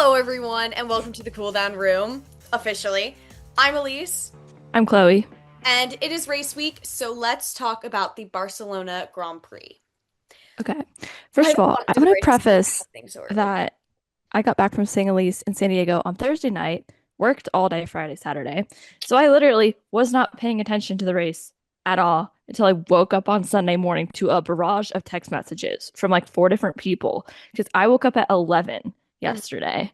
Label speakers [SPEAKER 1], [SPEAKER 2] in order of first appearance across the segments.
[SPEAKER 1] Hello, everyone, and welcome to the Cool Down Room, officially. I'm Alise,
[SPEAKER 2] I'm Chloe.
[SPEAKER 1] and it is race week, so let's talk about the Barcelona Grand Prix.
[SPEAKER 2] Okay.
[SPEAKER 1] I
[SPEAKER 2] First of
[SPEAKER 1] don't
[SPEAKER 2] all,
[SPEAKER 1] want
[SPEAKER 2] I
[SPEAKER 1] to do the
[SPEAKER 2] want to
[SPEAKER 1] race, but
[SPEAKER 2] preface
[SPEAKER 1] things so early.
[SPEAKER 2] that I got back from seeing Elise in San Diego on Thursday night, worked all day Friday, Saturday. So I literally was not paying attention to the race at all until I woke up on Sunday morning to a barrage of text messages from like four different people because I woke up at 11
[SPEAKER 1] Mhm.
[SPEAKER 2] yesterday,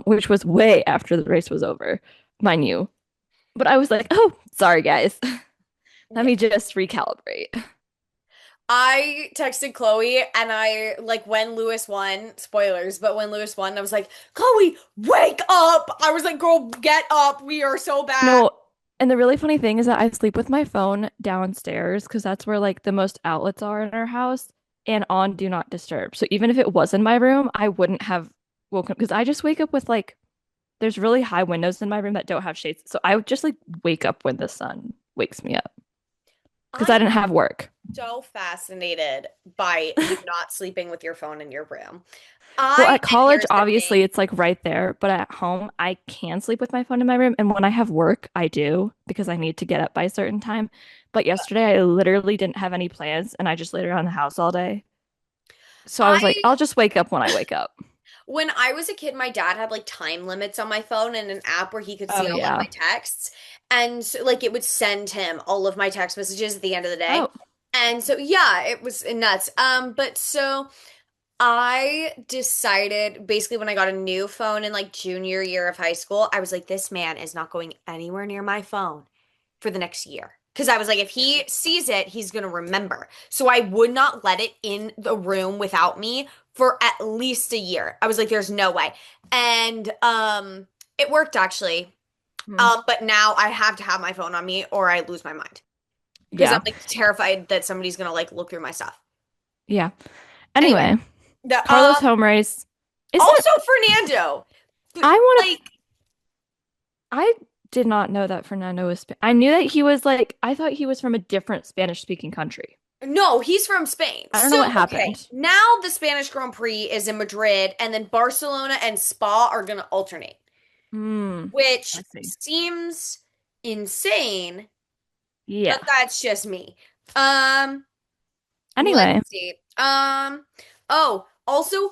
[SPEAKER 2] which was way after the race was over, mind you. But I was like, oh, sorry, guys. Let
[SPEAKER 1] Yeah.
[SPEAKER 2] me just recalibrate.
[SPEAKER 1] I texted Chloe, and when Lewis won, spoilers, but when Lewis won, I was like, Chloe, wake up! I was like, girl, get up. We are so bad.
[SPEAKER 2] No, and the really funny thing is that I sleep with my phone downstairs because that's where like the most outlets are in our house and on do not disturb. So even if it was in my room, I wouldn't have woken up because I just wake up with like there's really high windows in my room that don't have shades. So I would just like wake up when the sun wakes me up because I
[SPEAKER 1] I'm
[SPEAKER 2] didn't have work.
[SPEAKER 1] so fascinated by you not sleeping with your phone in your room.
[SPEAKER 2] Well,
[SPEAKER 1] And
[SPEAKER 2] at college,
[SPEAKER 1] here's the thing.
[SPEAKER 2] obviously, it's like right there, but at home, I can sleep with my phone in my room. And when I have work, I do because I need to get up by a certain time. But yesterday, I literally didn't have any plans and I just laid around the house all day. So I was like,
[SPEAKER 1] I
[SPEAKER 2] I'll just wake up when I wake up.
[SPEAKER 1] When I was a kid, my dad had like time limits on my phone and an app where he could
[SPEAKER 2] Oh,
[SPEAKER 1] see all of my
[SPEAKER 2] yeah.
[SPEAKER 1] texts. And so, like, it would send him all of my text messages at the end of the day.
[SPEAKER 2] Oh,
[SPEAKER 1] And so, yeah, it was nuts. But so I decided basically when I got a new phone in like junior year of high school, I was like, this man is not going anywhere near my phone for the next year. Because I was like, if
[SPEAKER 2] yeah.
[SPEAKER 1] he sees it, he's going to remember. So I would not let it in the room without me for at least a year. I was like, there's no way. And it worked actually.
[SPEAKER 2] Hmm.
[SPEAKER 1] But now I have to have my phone on me or I lose my mind. Because I'm
[SPEAKER 2] Yeah.
[SPEAKER 1] like terrified that somebody's going to like look through my stuff.
[SPEAKER 2] Yeah.
[SPEAKER 1] Anyway,
[SPEAKER 2] Anyway,
[SPEAKER 1] the
[SPEAKER 2] Carlos home race. Isn't
[SPEAKER 1] also Fernando.
[SPEAKER 2] I want to
[SPEAKER 1] Like
[SPEAKER 2] I did not know that Fernando was I knew that he was like I thought he was from a different Spanish speaking country.
[SPEAKER 1] no, he's from Spain.
[SPEAKER 2] I don't know
[SPEAKER 1] So,
[SPEAKER 2] what
[SPEAKER 1] okay,
[SPEAKER 2] happened.
[SPEAKER 1] now the Spanish Grand Prix is in Madrid, and then Barcelona and Spa are going to alternate,
[SPEAKER 2] Hmm.
[SPEAKER 1] which
[SPEAKER 2] I see.
[SPEAKER 1] seems insane,
[SPEAKER 2] Yeah.
[SPEAKER 1] but that's just me. Um, let's
[SPEAKER 2] Anyway,
[SPEAKER 1] see. Oh, also,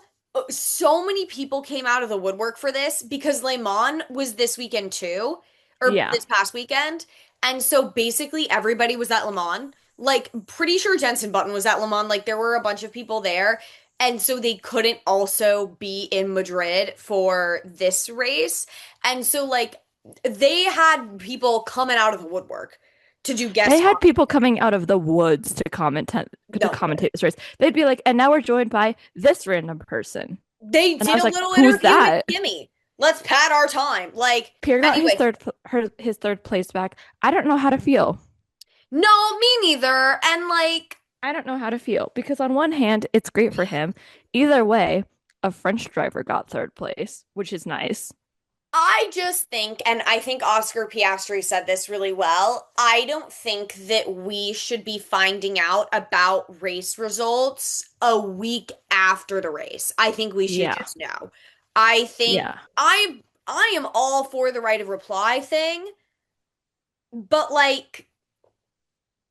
[SPEAKER 1] so many people came out of the woodwork for this because Le Mans was this weekend too, or
[SPEAKER 2] yeah.
[SPEAKER 1] this past weekend. And so basically everybody was at Le Mans. Like, pretty sure Jensen Button was at Le Mans. Like, there were a bunch of people there. And so they couldn't also be in Madrid for this race. And so, like, they had people coming out of the woodwork to do
[SPEAKER 2] They
[SPEAKER 1] guest
[SPEAKER 2] had
[SPEAKER 1] comments.
[SPEAKER 2] people coming out of the woods to
[SPEAKER 1] No, they didn't.
[SPEAKER 2] commentate this race. They'd be like, and now we're joined by this random person.
[SPEAKER 1] They
[SPEAKER 2] And I
[SPEAKER 1] did
[SPEAKER 2] was
[SPEAKER 1] a
[SPEAKER 2] like,
[SPEAKER 1] little
[SPEAKER 2] who's
[SPEAKER 1] interview with
[SPEAKER 2] that?
[SPEAKER 1] Kimmy. Let's pad our time. Like,
[SPEAKER 2] Pierre got his
[SPEAKER 1] anyway,
[SPEAKER 2] his third place back. I don't know how to feel.
[SPEAKER 1] no, me neither. And like,
[SPEAKER 2] I don't know how to feel because on one hand, it's great for him. Either way, a French driver got third place, which is nice.
[SPEAKER 1] I just think, and I think Oscar Piastri said this really well, I don't think that we should be finding out about race results a week after the race. I think we should
[SPEAKER 2] Yeah.
[SPEAKER 1] just know. I think
[SPEAKER 2] Yeah.
[SPEAKER 1] I am all for the right of reply thing, but like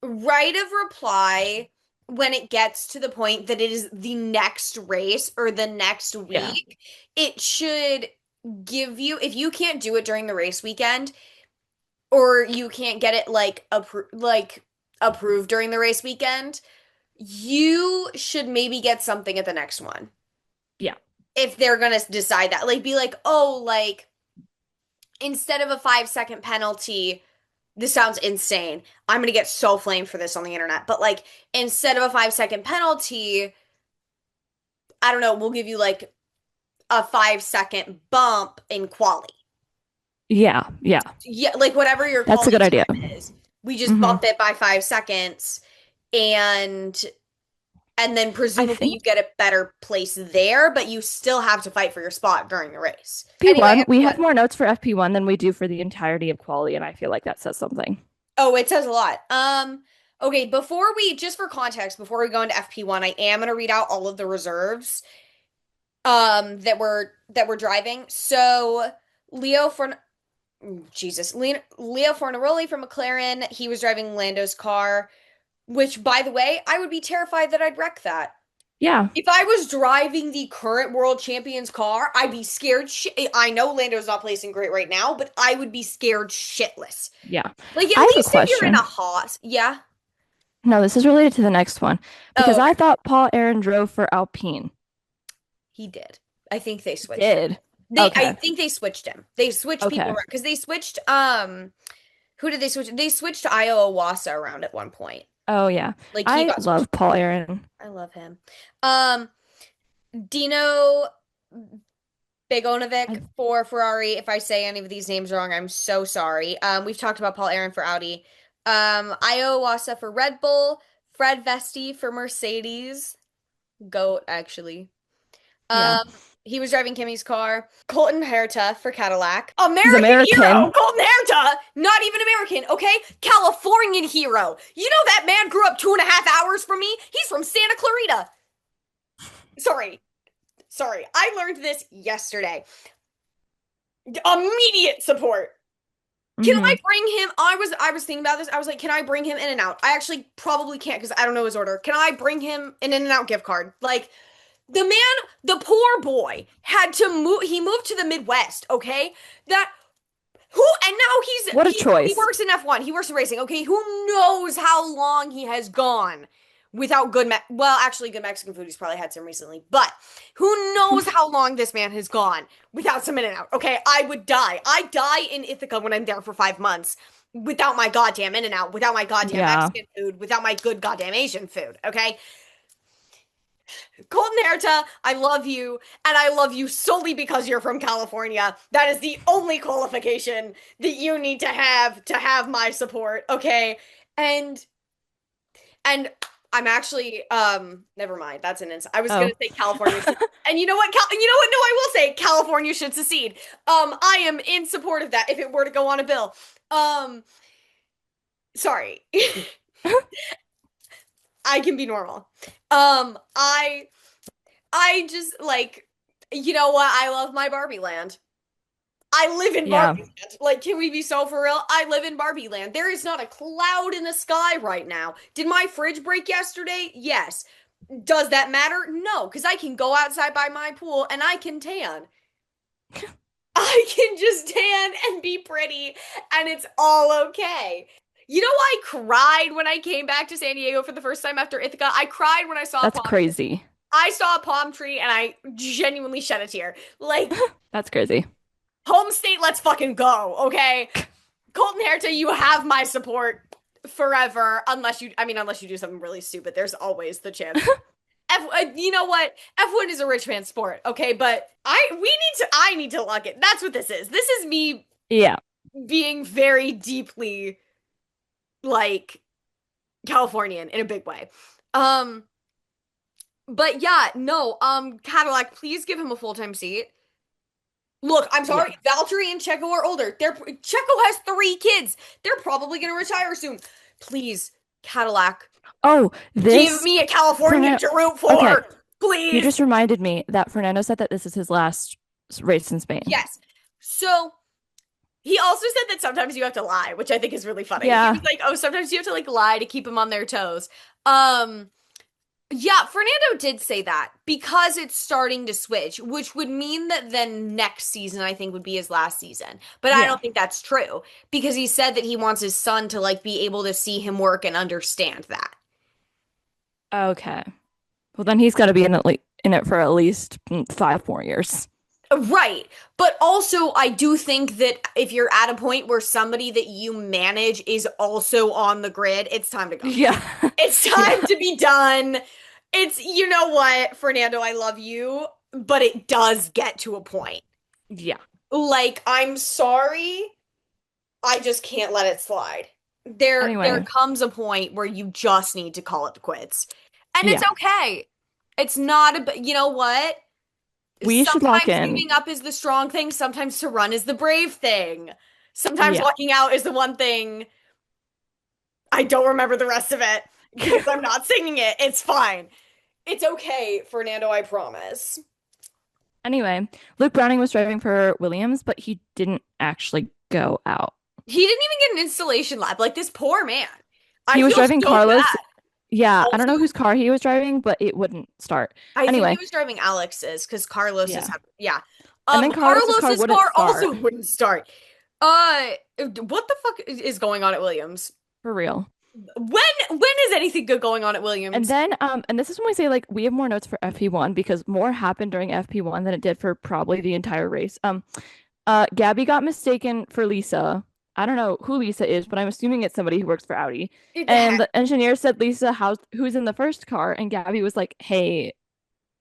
[SPEAKER 1] right of reply when it gets to the point that it is the next race or the next
[SPEAKER 2] Yeah.
[SPEAKER 1] week, it should give you, if you can't do it during the race weekend or you can't get it like approved during the race weekend, you should maybe get something at the next one.
[SPEAKER 2] Yeah.
[SPEAKER 1] If they're gonna decide that, like be like, oh, like instead of a 5 second penalty, this sounds insane. I'm gonna get so flamed for this on the internet, but like instead of a 5 second penalty, I don't know, we'll give you like a 5 second bump in quali.
[SPEAKER 2] Yeah. Yeah.
[SPEAKER 1] Yeah, like whatever your
[SPEAKER 2] That's a
[SPEAKER 1] quali
[SPEAKER 2] good idea.
[SPEAKER 1] time is, we just
[SPEAKER 2] Hmm.
[SPEAKER 1] bump it by 5 seconds, and then
[SPEAKER 2] I
[SPEAKER 1] presumably
[SPEAKER 2] think
[SPEAKER 1] you get a better place there, but you still have to fight for your spot during the race. Anyway,
[SPEAKER 2] P1, we
[SPEAKER 1] what?
[SPEAKER 2] have more notes for FP1 than we do for the entirety of quality, and I feel like that says something.
[SPEAKER 1] Oh, it says a lot. Okay, before we just for context, before we go into FP1, I am gonna read out all of the reserves. that were driving. So Leo for Jesus, Leo Fornaroli from McLaren, he was driving Lando's car, which by the way, I would be terrified that I'd wreck that.
[SPEAKER 2] Yeah.
[SPEAKER 1] If I was driving the current world champion's car, I'd be scared I know Lando's not placing great right now, but I would be scared shitless.
[SPEAKER 2] Yeah.
[SPEAKER 1] Like at
[SPEAKER 2] I have a
[SPEAKER 1] least if you're in a
[SPEAKER 2] question.
[SPEAKER 1] Haas. Yeah.
[SPEAKER 2] No, this is related to the next one
[SPEAKER 1] Oh,
[SPEAKER 2] because I
[SPEAKER 1] okay.
[SPEAKER 2] thought Paul Aaron drove for Alpine.
[SPEAKER 1] He did. I think they
[SPEAKER 2] He
[SPEAKER 1] switched him.
[SPEAKER 2] did.
[SPEAKER 1] I
[SPEAKER 2] Okay.
[SPEAKER 1] think they switched him. They switched people
[SPEAKER 2] Okay.
[SPEAKER 1] around because they switched who did they switch? They switched Io Iwasa around at one point.
[SPEAKER 2] Oh yeah.
[SPEAKER 1] Like he
[SPEAKER 2] I
[SPEAKER 1] got switched.
[SPEAKER 2] love Paul Aaron.
[SPEAKER 1] I love him. Um Dino Begonovic
[SPEAKER 2] I,
[SPEAKER 1] for Ferrari. If I say any of these names wrong, I'm so sorry. We've talked about Paul Aaron for Audi. Io Iwasa for Red Bull. Fred Vesti for Mercedes. GOAT, actually.
[SPEAKER 2] yeah.
[SPEAKER 1] Um, he was driving Kimmy's car. Colton Herta for Cadillac.
[SPEAKER 2] He's
[SPEAKER 1] American hero,
[SPEAKER 2] American.
[SPEAKER 1] Colton Herta. Not even American, okay? Californian hero. You know that man grew up 2.5 hours from me? He's from Santa Clarita. Sorry. Sorry. I learned this yesterday. Immediate support. Can I
[SPEAKER 2] Hmm.
[SPEAKER 1] bring him? I was thinking about this. I was like, can I bring him in and out? I actually probably can't because I don't know his order. Can I bring him an in and out gift card? Like the man, the poor boy had to move. He moved to the Midwest. Okay, that who and now
[SPEAKER 2] What a
[SPEAKER 1] he
[SPEAKER 2] choice.
[SPEAKER 1] works in F1. He works in racing. Okay, who knows how long he has gone without well, actually good Mexican food. He's probably had some recently, but who knows how long this man has gone without some in and out. Okay, I would die. I die in Ithaca when I'm there for 5 months without my goddamn in and out, without my goddamn
[SPEAKER 2] Yeah.
[SPEAKER 1] Mexican food, without my good goddamn Asian food. Okay, Colton Herta, I love you, and I love you solely because you're from California. That is the only qualification that you need to have my support, okay? And and I'm actually never mind. That's an ins I was gonna
[SPEAKER 2] Oh.
[SPEAKER 1] say California should, and you know what? You know what? No, I will say California should secede. I am in support of that if it were to go on a bill. Um, sorry. I can be normal. Um, I I just like, you know what? I love my Barbie land. I live in
[SPEAKER 2] Yeah.
[SPEAKER 1] Barbie land. Like, can we be so for real? I live in Barbie land. There is not a cloud in the sky right now. Did my fridge break yesterday? Yes. Does that matter? No, because I can go outside by my pool and I can tan. I can just tan and be pretty, and it's all okay. You know, I cried when I came back to San Diego for the first time after Ithaca. I cried when I saw a
[SPEAKER 2] That's
[SPEAKER 1] palm.
[SPEAKER 2] crazy.
[SPEAKER 1] I saw a palm tree and I genuinely shed a tear. Like,
[SPEAKER 2] That's crazy.
[SPEAKER 1] home state, let's fucking go, okay? Colton Herta, you have my support forever, unless you do something really stupid. There's always the chance. You know what? F1 is a rich man sport, okay? But I need to lock it. That's what this is. This is me
[SPEAKER 2] Yeah.
[SPEAKER 1] being very deeply like Californian in a big way. Um, but yeah, no, Cadillac, please give him a full-time seat. Look, I'm
[SPEAKER 2] Yeah.
[SPEAKER 1] sorry, Valtteri and Checo are older. Checo has 3 kids. They're probably gonna retire soon. Please, Cadillac,
[SPEAKER 2] Oh,
[SPEAKER 1] give
[SPEAKER 2] this
[SPEAKER 1] me a Californian
[SPEAKER 2] Fernando.
[SPEAKER 1] to root
[SPEAKER 2] Okay.
[SPEAKER 1] for.
[SPEAKER 2] You
[SPEAKER 1] Please.
[SPEAKER 2] just reminded me that Fernando said that this is his last race in Spain.
[SPEAKER 1] Yes. So he also said that sometimes you have to lie, which I think is really funny. He
[SPEAKER 2] Yeah.
[SPEAKER 1] was like, "Oh, sometimes you have to like lie to keep them on their toes." Um, yeah, Fernando did say that because it's starting to switch, which would mean that then next season I think would be his last season. But I
[SPEAKER 2] Yeah.
[SPEAKER 1] don't think that's true because he said that he wants his son to like be able to see him work and understand that.
[SPEAKER 2] Okay. Well, then he's got to be in it for at least 5 more years.
[SPEAKER 1] Right. But also, I do think that if you're at a point where somebody that you manage is also on the grid, it's time to go.
[SPEAKER 2] Yeah.
[SPEAKER 1] It's
[SPEAKER 2] Yeah.
[SPEAKER 1] time to be done. You know what, Fernando, I love you, but it does get to a point.
[SPEAKER 2] Yeah.
[SPEAKER 1] Like, I'm sorry, I just can't let it slide. There
[SPEAKER 2] Anyway,
[SPEAKER 1] comes a point where you just need to call it quits. And it's
[SPEAKER 2] yeah.
[SPEAKER 1] okay. It's not you know what?
[SPEAKER 2] We should lock
[SPEAKER 1] Sometimes
[SPEAKER 2] in.
[SPEAKER 1] giving up is the strong thing, sometimes to run is the brave thing. Sometimes
[SPEAKER 2] Yeah.
[SPEAKER 1] walking out is the one thing. I don't remember the rest of it because I'm not singing it. It's fine. It's okay, Fernando, I promise.
[SPEAKER 2] Anyway, Luke Browning was driving for Williams, but he didn't actually go out.
[SPEAKER 1] He didn't even get an installation lab. Like this poor man. I
[SPEAKER 2] He was
[SPEAKER 1] feel
[SPEAKER 2] driving
[SPEAKER 1] so
[SPEAKER 2] Carlos.
[SPEAKER 1] bad.
[SPEAKER 2] Yeah, I don't
[SPEAKER 1] Also,
[SPEAKER 2] know whose car he was driving, but it wouldn't start.
[SPEAKER 1] I think he
[SPEAKER 2] Anyway,
[SPEAKER 1] was driving Alex's because Carlos's
[SPEAKER 2] yeah.
[SPEAKER 1] had, yeah.
[SPEAKER 2] And then Carlos's car
[SPEAKER 1] Carlos's
[SPEAKER 2] wouldn't
[SPEAKER 1] car
[SPEAKER 2] start
[SPEAKER 1] also wouldn't start. Uh, what the fuck is going on at Williams?
[SPEAKER 2] for real.
[SPEAKER 1] When is anything good going on at
[SPEAKER 2] And
[SPEAKER 1] Williams?
[SPEAKER 2] then, and this is when we say like we have more notes for FP1 because more happened during FP1 than it did for probably the entire race. Gabby got mistaken for Lisa. I don't know who Lisa is, but I'm assuming it's somebody who works for Audi.
[SPEAKER 1] It,
[SPEAKER 2] And the engineer said, Lisa, who's in the first car? And Gabby was like, hey,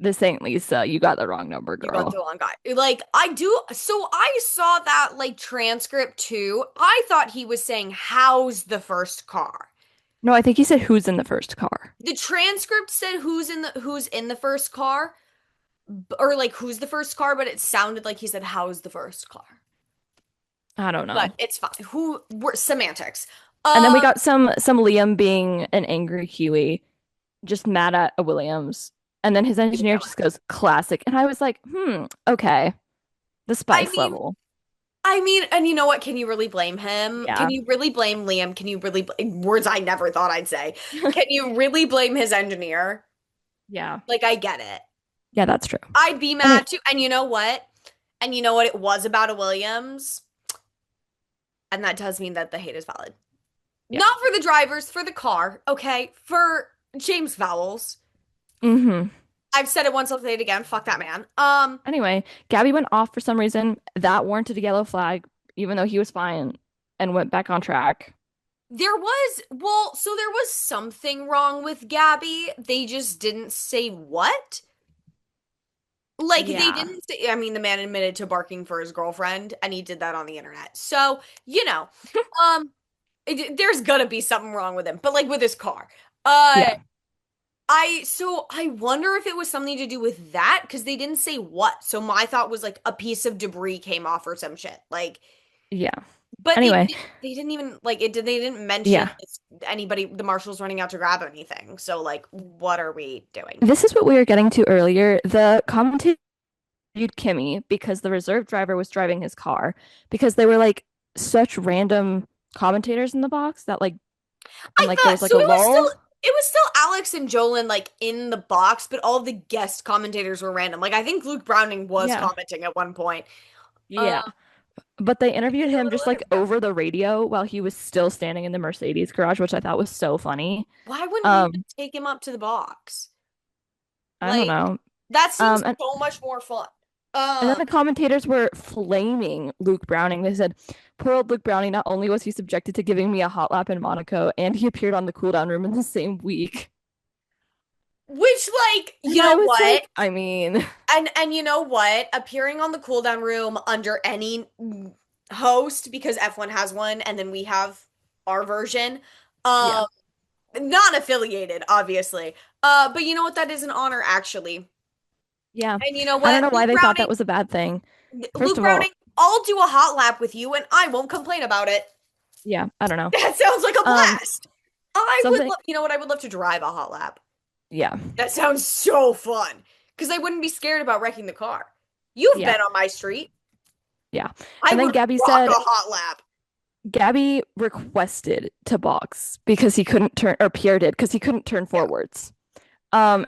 [SPEAKER 2] this ain't Lisa. You got the wrong number,
[SPEAKER 1] you got
[SPEAKER 2] girl.
[SPEAKER 1] the wrong guy. Like I do. So I saw that like transcript too. I thought he was saying, "How's the first car?"
[SPEAKER 2] No, I think he said who's in the first car.
[SPEAKER 1] The transcript said who's in the first car, or like who's the first car, but it sounded like he said, "How's the first car?"
[SPEAKER 2] I don't
[SPEAKER 1] But
[SPEAKER 2] know.
[SPEAKER 1] it's fine. Who we're semantics.
[SPEAKER 2] And then we
[SPEAKER 1] Um,
[SPEAKER 2] got some Liam being an angry Huey, just mad at a Williams. And then his engineer just goes classic. And I was like, okay. The
[SPEAKER 1] I
[SPEAKER 2] spice
[SPEAKER 1] mean,
[SPEAKER 2] level.
[SPEAKER 1] and you know what? Can you really blame him? Can
[SPEAKER 2] Yeah.
[SPEAKER 1] you really blame Liam? Can you really words I never thought I'd say? Can you really blame his engineer?
[SPEAKER 2] Yeah.
[SPEAKER 1] Like I get it.
[SPEAKER 2] Yeah, that's true.
[SPEAKER 1] I'd be
[SPEAKER 2] Anyway,
[SPEAKER 1] mad too. And you know what? And you know what it was about a Williams? And that does mean that the hate is valid.
[SPEAKER 2] yeah.
[SPEAKER 1] Not for the drivers, for the car, okay? For James Vowels.
[SPEAKER 2] hmm
[SPEAKER 1] I've said it once, I'll say it again. Fuck that man.
[SPEAKER 2] Anyway, Gabby went off for some reason. That warranted a yellow flag, even though he was fine and went back on track.
[SPEAKER 1] so there was something wrong with Gabby. They just didn't say what. Like they
[SPEAKER 2] Yeah.
[SPEAKER 1] didn't say, I mean, the man admitted to barking for his girlfriend, and he did that on the internet. So, um, there's gonna be something wrong with him, but like with his car. Uh,
[SPEAKER 2] Yeah.
[SPEAKER 1] I wonder if it was something to do with that because they didn't say what. So my thought was like a piece of debris came off or some shit. Like,
[SPEAKER 2] Yeah.
[SPEAKER 1] but
[SPEAKER 2] Anyway,
[SPEAKER 1] they didn't even like it. They didn't mention
[SPEAKER 2] yeah.
[SPEAKER 1] anybody. The marshals running out to grab anything. So like, what are we doing?
[SPEAKER 2] This is what we were getting to earlier. The commentator interviewed Kimmy because the reserve driver was driving his car because they were like such random commentators in the box that like and
[SPEAKER 1] I
[SPEAKER 2] like there
[SPEAKER 1] thought
[SPEAKER 2] was like
[SPEAKER 1] so.
[SPEAKER 2] a lull.
[SPEAKER 1] It was still Alex and Jolin like in the box, but all of the guest commentators were random. Like I think Luke Browning was
[SPEAKER 2] Yeah.
[SPEAKER 1] commenting at one point. Uh,
[SPEAKER 2] Yeah. But they
[SPEAKER 1] it
[SPEAKER 2] interviewed
[SPEAKER 1] was a
[SPEAKER 2] him
[SPEAKER 1] little
[SPEAKER 2] just like
[SPEAKER 1] interview.
[SPEAKER 2] over the radio while he was still standing in the Mercedes garage, which I thought was so funny.
[SPEAKER 1] Why wouldn't you
[SPEAKER 2] Um,
[SPEAKER 1] just take him up to the box?
[SPEAKER 2] I don't
[SPEAKER 1] Like
[SPEAKER 2] know.
[SPEAKER 1] that seems
[SPEAKER 2] And
[SPEAKER 1] so much more fun.
[SPEAKER 2] then the commentators were flaming Luke Browning. They said, poor old Luke Browning, not only was he subjected to giving me a hot lap in Monaco, and he appeared on the cooldown room in the same week.
[SPEAKER 1] Which like,
[SPEAKER 2] And
[SPEAKER 1] you
[SPEAKER 2] I
[SPEAKER 1] know
[SPEAKER 2] was
[SPEAKER 1] what?
[SPEAKER 2] like, I mean,
[SPEAKER 1] And you know what? Appearing on the cooldown room under any host because F1 has one and then we have our version.
[SPEAKER 2] yeah.
[SPEAKER 1] Um not affiliated, obviously. But you know what? That is an honor actually.
[SPEAKER 2] Yeah.
[SPEAKER 1] And you know
[SPEAKER 2] I don't know
[SPEAKER 1] what?
[SPEAKER 2] why they thought that was a bad thing. First
[SPEAKER 1] Luke
[SPEAKER 2] of all,
[SPEAKER 1] Browning, I'll do a hot lap with you and I won't complain about it.
[SPEAKER 2] yeah, I don't know.
[SPEAKER 1] That sounds like a
[SPEAKER 2] Um,
[SPEAKER 1] blast. I would
[SPEAKER 2] something,
[SPEAKER 1] love, you know what? I would love to drive a hot lap.
[SPEAKER 2] yeah,
[SPEAKER 1] That sounds so fun because I wouldn't be scared about wrecking the car. You've
[SPEAKER 2] yeah,
[SPEAKER 1] been on my street.
[SPEAKER 2] yeah.
[SPEAKER 1] I
[SPEAKER 2] And then
[SPEAKER 1] would
[SPEAKER 2] Gabby
[SPEAKER 1] rock a
[SPEAKER 2] said,
[SPEAKER 1] hot lap.
[SPEAKER 2] Gabby requested to box because he couldn't turn, or Pierre did because he couldn't turn
[SPEAKER 1] Yeah.
[SPEAKER 2] forwards.